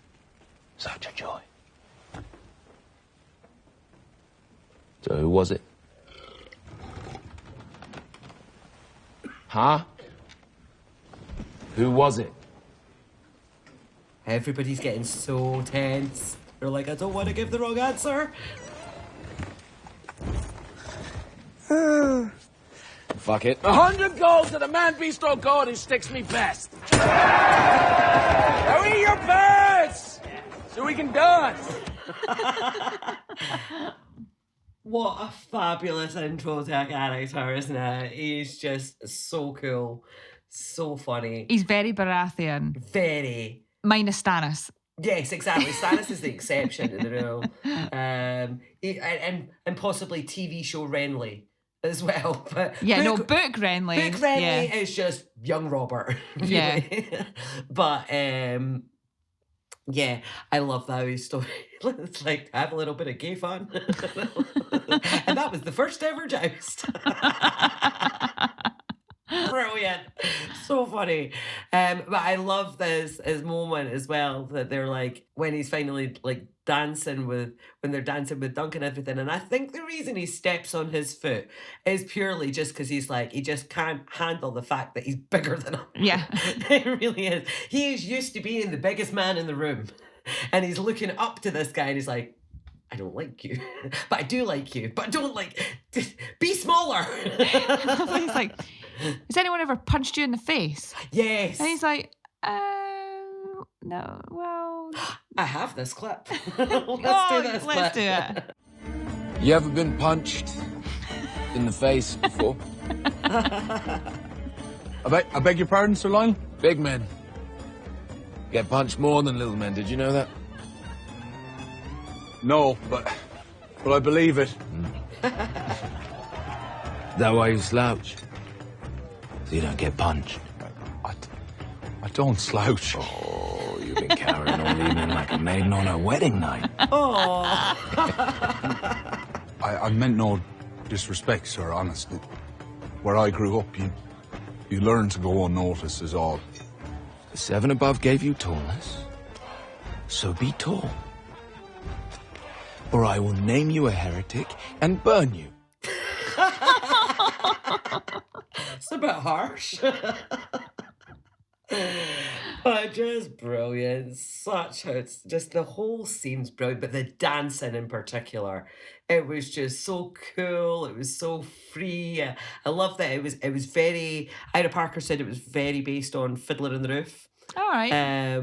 Speaker 10: such a joy. So who was it? Huh? Who was it?
Speaker 4: Everybody's getting so tense. They're like, I don't want to give the wrong answer.
Speaker 10: Fuck it. 100 gold to the man, beast, or god who sticks me best. Now eat your birds so we can dance.
Speaker 4: What a fabulous intro to a character, isn't it? He's just so cool, so funny.
Speaker 5: He's very Baratheon.
Speaker 4: Very.
Speaker 5: Minus Stannis.
Speaker 4: Yes, exactly. Stannis is the exception to the rule. And possibly TV show Renly as well. But
Speaker 5: Yeah, Book Renly.
Speaker 4: Book Renly
Speaker 5: Yeah.
Speaker 4: is just young Robert.
Speaker 5: Yeah.
Speaker 4: But yeah, I love that wee story. It's like, have a little bit of gay fun. And that was the first ever joust. Brilliant. So funny. But I love this moment as well, that they're like, when he's finally like when they're dancing with Duncan and everything. And I think the reason he steps on his foot is purely just because he's like, he just can't handle the fact that he's bigger than him.
Speaker 5: Yeah.
Speaker 4: It really is. He is used to being the biggest man in the room. And he's looking up to this guy and he's like, I don't like you, but I do like you, but don't be smaller.
Speaker 5: He's like, has anyone ever punched you in the face?
Speaker 4: Yes.
Speaker 5: And he's like, no, well...
Speaker 4: I have this clip. Let's
Speaker 5: do it.
Speaker 10: You ever been punched in the face before?
Speaker 1: I beg your pardon, Sir Lionel?
Speaker 10: Big men get punched more than little men. Did you know that?
Speaker 1: No, but I believe it.
Speaker 10: That why you slouch? So you don't get punched.
Speaker 1: I don't slouch.
Speaker 10: Oh, you've been carrying all evening like a maiden on her wedding night.
Speaker 4: Oh.
Speaker 1: I meant no disrespect, sir, honestly. Where I grew up, you learn to go unnoticed is all.
Speaker 10: The 7 above gave you tallness, so be tall. Or I will name you a heretic and burn you.
Speaker 4: It's a bit harsh. But just brilliant. Just the whole scene's brilliant, but the dancing in particular, it was just so cool. It was so free. I love that it was very, Ida Parker said it was very based on Fiddler on the Roof.
Speaker 5: All right.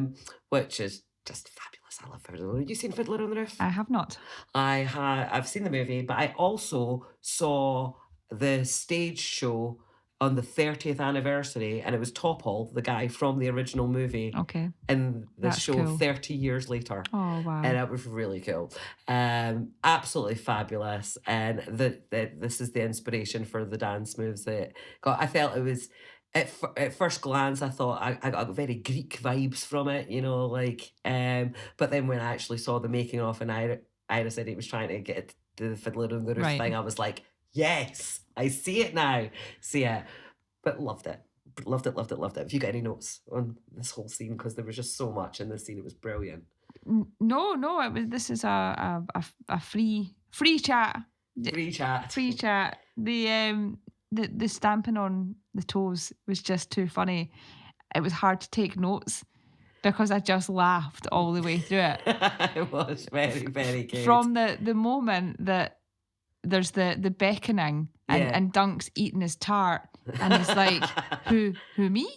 Speaker 4: Which is just fabulous. I love Fiddler on the Roof. You seen Fiddler on the Roof?
Speaker 5: I have not.
Speaker 4: I've seen the movie, but I also saw the stage show on the 30th anniversary, and it was Topol, the guy from the original movie,
Speaker 5: Okay.
Speaker 4: in the
Speaker 5: That's
Speaker 4: show
Speaker 5: cool.
Speaker 4: 30 years later.
Speaker 5: Oh, wow.
Speaker 4: And it was really cool. Absolutely fabulous. And this is the inspiration for the dance moves that got. I felt it was, at first glance, I thought I got very Greek vibes from it, but then when I actually saw the making of, and Ira said he was trying to get it to the Fiddler on the Roof
Speaker 5: Right.
Speaker 4: thing, I was like, yes, I see it now. But loved it. Loved it. Have you got any notes on this whole scene? Because there was just so much in this scene. It was brilliant.
Speaker 5: No. This is a free chat.
Speaker 4: Free chat.
Speaker 5: Free chat. The stamping on the toes was just too funny. It was hard to take notes because I just laughed all the way through it.
Speaker 4: It was very, very good.
Speaker 5: From the moment that there's the beckoning and Dunk's eating his tart and he's like, who me?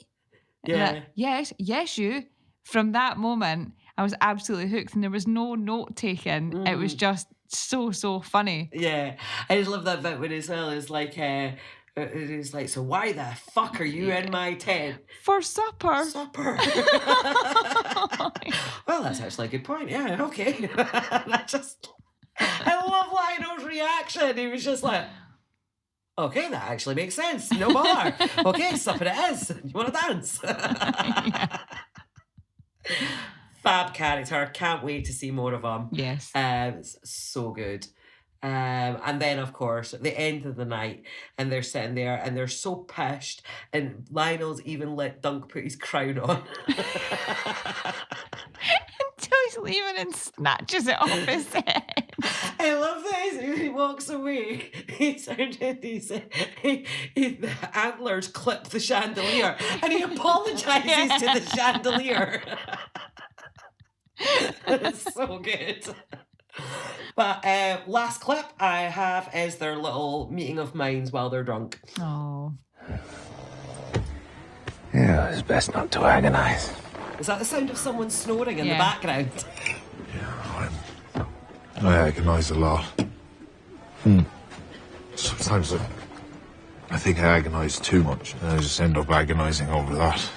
Speaker 4: Yeah.
Speaker 5: Yes, you. From that moment, I was absolutely hooked and there was no note taken. It was just so funny.
Speaker 4: Yeah. I just love that bit when as well. It's like, so why the fuck are you in my tent?
Speaker 5: For supper.
Speaker 4: Well, that's actually a good point. Yeah, okay. I love Lionel's reaction. He was just like, okay, that actually makes sense. No bother. Okay, supper it is. You want to dance? Fab character. Can't wait to see more of him.
Speaker 5: Yes.
Speaker 4: It's so good. And then, of course, at the end of the night, and they're sitting there and they're so pissed, and Lionel's even let Dunk put his crown on.
Speaker 5: Until he's leaving and snatches it off his head.
Speaker 4: I love this. He walks away. The antlers clip the chandelier, and he apologises to the chandelier. It's so good. But last clip I have is their little meeting of minds while they're drunk.
Speaker 5: Oh.
Speaker 7: Yeah, it's best not to agonise.
Speaker 4: Is that the sound of someone snoring in the background?
Speaker 6: Yeah, I agonise a lot. Sometimes I think I agonise too much, and I just end up agonising over that.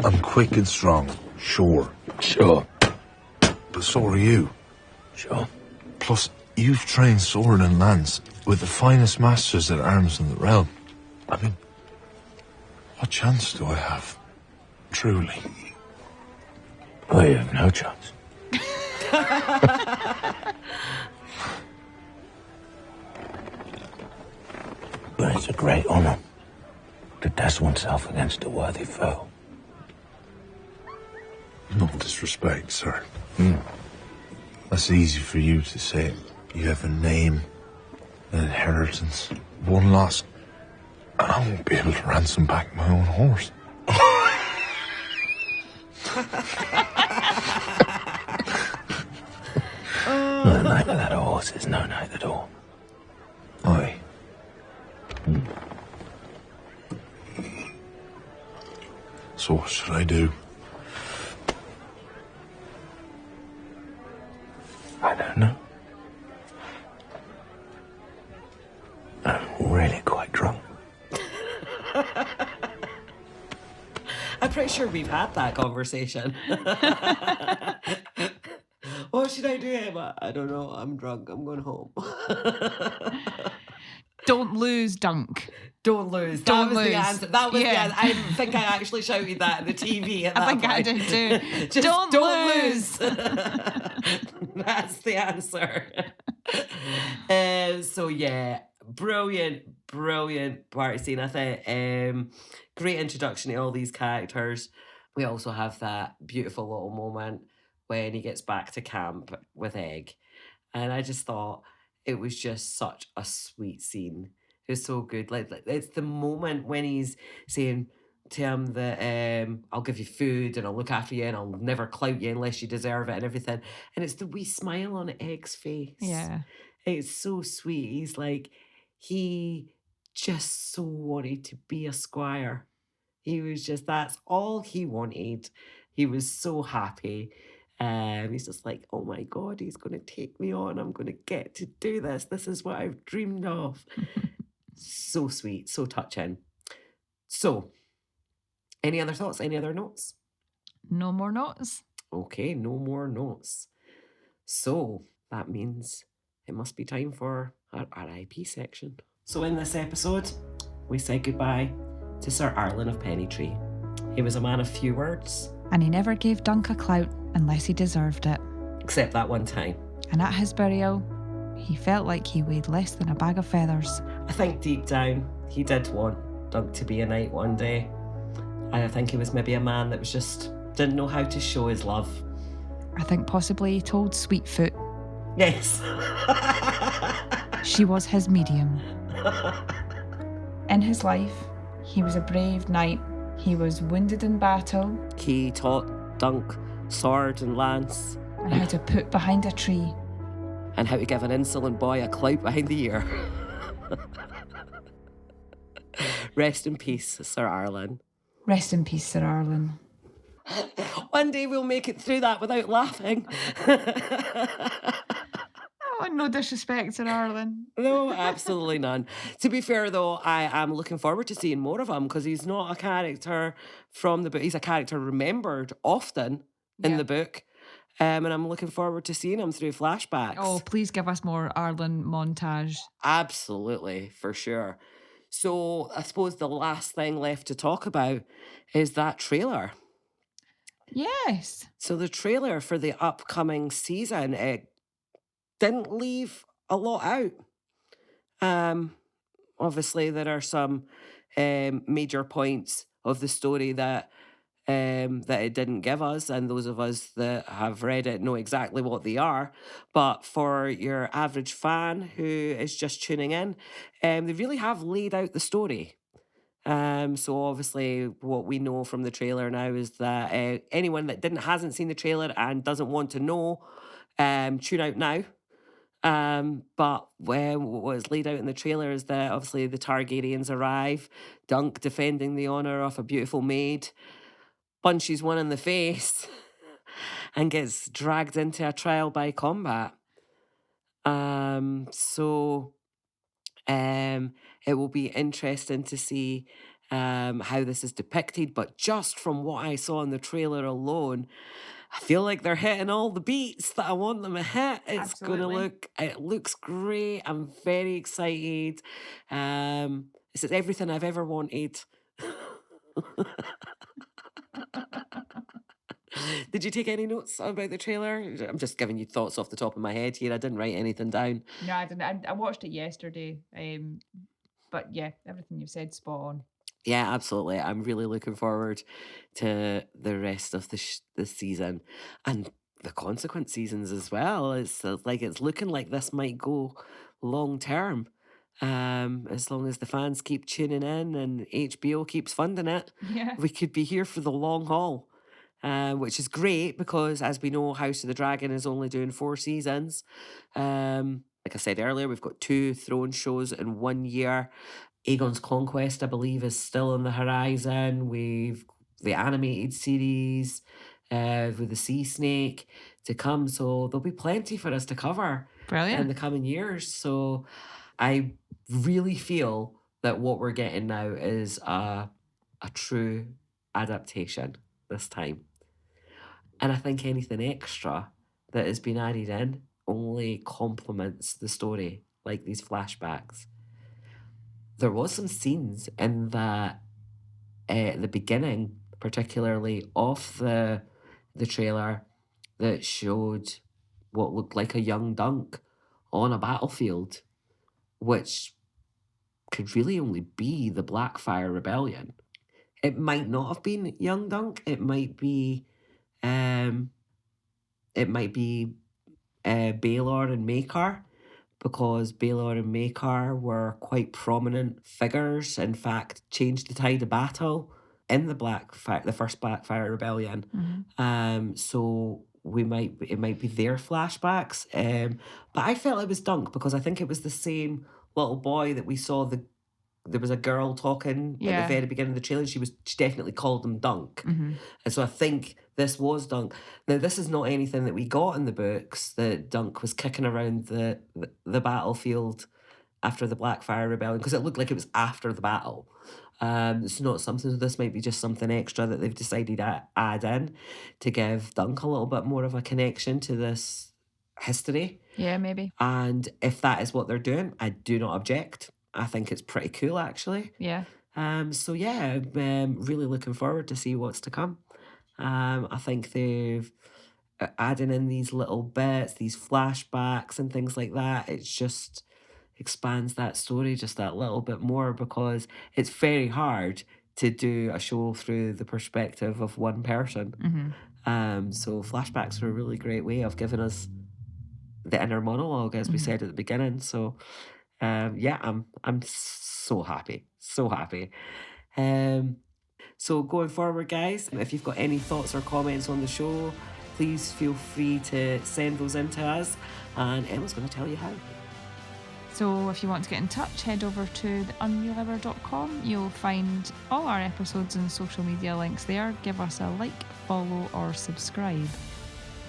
Speaker 6: I'm quick and strong, sure.
Speaker 7: Sure.
Speaker 6: But so are you.
Speaker 7: Sure.
Speaker 6: Plus, you've trained sword and lance with the finest masters at arms in the realm. I mean, what chance do I have? Truly.
Speaker 7: Well, you have no chance. But it's a great honour to test oneself against a worthy foe.
Speaker 6: No disrespect, sir. That's easy for you to say. You have a name, an inheritance. One loss, and I won't be able to ransom back my own horse.
Speaker 7: The night without a horse is no night at all.
Speaker 6: Aye. So what should I do?
Speaker 7: I don't know. I'm really quite drunk.
Speaker 4: I'm pretty sure we've had that conversation. What should I do, Emma? I don't know. I'm drunk. I'm going home.
Speaker 5: Don't lose, Dunk.
Speaker 4: Don't lose.
Speaker 5: Don't
Speaker 4: that was
Speaker 5: lose.
Speaker 4: the answer. That was
Speaker 5: Yeah.
Speaker 4: the answer. I think I actually shouted that at the TV at that
Speaker 5: I think I
Speaker 4: point.
Speaker 5: did too.
Speaker 4: Just
Speaker 5: Don't
Speaker 4: lose. That's the answer. So yeah, brilliant party scene. I think great introduction to all these characters. We also have that beautiful little moment when he gets back to camp with Egg, and I just thought it was just such a sweet scene. It was so good. Like it's the moment when he's saying to him that I'll give you food and I'll look after you and I'll never clout you unless you deserve it and everything. And it's the wee smile on Egg's face.
Speaker 5: Yeah.
Speaker 4: It's so sweet. He's like, he just so wanted to be a squire. He was just, that's all he wanted. He was so happy. He's just like, oh my God, he's going to take me on. I'm going to get to do this. This is what I've dreamed of. So sweet, so touching. So, any other thoughts? Any other notes?
Speaker 5: No more notes.
Speaker 4: Okay, no more notes. So, that means it must be time for our RIP section. So in this episode, we say goodbye to Sir Arlen of Pennytree. He was a man of few words.
Speaker 5: And he never gave Dunk a clout unless he deserved it.
Speaker 4: Except that one time.
Speaker 5: And at his burial, he felt like he weighed less than a bag of feathers.
Speaker 4: I think deep down, he did want Dunk to be a knight one day. I think he was maybe a man that was just didn't know how to show his love.
Speaker 5: I think possibly he told Sweetfoot
Speaker 4: Yes.
Speaker 5: She was his medium. In his life, he was a brave knight. He was wounded in battle.
Speaker 4: He taught Dunk sword and lance.
Speaker 5: And how to put behind a tree.
Speaker 4: And how to give an insolent boy a clout behind the ear. Rest in peace, Sir Arlen.
Speaker 5: Rest in peace, Sir Arlen.
Speaker 4: One day we'll make it through that without laughing.
Speaker 5: Oh, no disrespect, Sir Arlen.
Speaker 4: No, absolutely none. To be fair, though, I am looking forward to seeing more of him because he's not a character from the book. He's a character remembered often in the book. And I'm looking forward to seeing him through flashbacks.
Speaker 5: Oh, please give us more Arlen montage.
Speaker 4: Absolutely, for sure. So I suppose the last thing left to talk about is that trailer.
Speaker 5: Yes.
Speaker 4: So the trailer for the upcoming season, it didn't leave a lot out. Obviously, there are some major points of the story that it didn't give us, and those of us that have read it know exactly what they are. But for your average fan who is just tuning in, they really have laid out the story. So obviously what we know from the trailer now is that anyone that hasn't seen the trailer and doesn't want to know, tune out now. But what was laid out in the trailer is that obviously the Targaryens arrive, Dunk defending the honour of a beautiful maid, punches one in the face and gets dragged into a trial by combat. It will be interesting to see how this is depicted, but just from what I saw in the trailer alone, I feel like they're hitting all the beats that I want them to hit. It looks great. I'm very excited. This is everything I've ever wanted. Did you take any notes about the trailer? I'm just giving you thoughts off the top of my head here. I didn't write anything down.
Speaker 5: No, I didn't. I watched it yesterday. But yeah, everything you've said, spot on.
Speaker 4: Yeah, absolutely. I'm really looking forward to the rest of the season and the consequent seasons as well. It's looking like this might go long term. As long as the fans keep tuning in and HBO keeps funding it, we could be here for the long haul. Which is great because, as we know, House of the Dragon is only doing 4 seasons. Like I said earlier, we've got 2 throne shows in 1 year. Aegon's Conquest, I believe, is still on the horizon. We've the animated series with the Sea Snake to come. So there'll be plenty for us to cover in the coming years. So I really feel that what we're getting now is a true adaptation this time. And I think anything extra that has been added in only complements the story, like these flashbacks. There was some scenes in the beginning, particularly of the trailer, that showed what looked like a young Dunk on a battlefield, which could really only be the Blackfire Rebellion. It might not have been young Dunk. It might be Baelor and Maekar, because Baelor and Maekar were quite prominent figures. In fact, changed the tide of battle in the first Blackfire Rebellion. Mm-hmm. So it might be their flashbacks. But I felt it was Dunk because I think it was the same little boy that we saw. There was a girl talking at the very beginning of the trailer. She definitely called him Dunk. Mm-hmm. And so I think this was Dunk. Now, this is not anything that we got in the books, that Dunk was kicking around the battlefield after the Blackfire Rebellion, because it looked like it was after the battle. It's not something, this might be just something extra that they've decided to add in to give Dunk a little bit more of a connection to this history.
Speaker 5: Yeah, maybe.
Speaker 4: And if that is what they're doing, I do not object. I think it's pretty cool, actually.
Speaker 5: Yeah.
Speaker 4: So yeah, I'm really looking forward to see what's to come. I think they've adding in these little bits, these flashbacks and things like that. It just expands that story just that little bit more, because it's very hard to do a show through the perspective of one person. Mm-hmm. So flashbacks are a really great way of giving us the inner monologue, as we said at the beginning. So, yeah, I'm so happy, so happy. So going forward, guys, if you've got any thoughts or comments on the show, please feel free to send those in to us, and Emma's going to tell you how.
Speaker 5: So if you want to get in touch, head over to theunrealhour.com. You'll find all our episodes and social media links there. Give us a like, follow, or subscribe.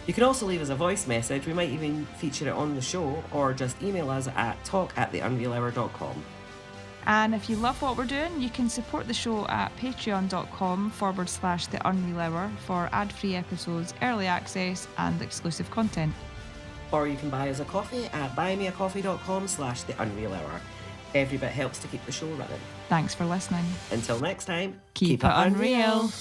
Speaker 4: You can also leave us a voice message. We might even feature it on the show, or just email us at talk@theunrealhour.com.
Speaker 5: And if you love what we're doing, you can support the show at patreon.com/theunrealhour for ad-free episodes, early access, and exclusive content.
Speaker 4: Or you can buy us a coffee at buymeacoffee.com/theunrealhour. Every bit helps to keep the show running.
Speaker 5: Thanks for listening.
Speaker 4: Until next time,
Speaker 5: Keep it unreal.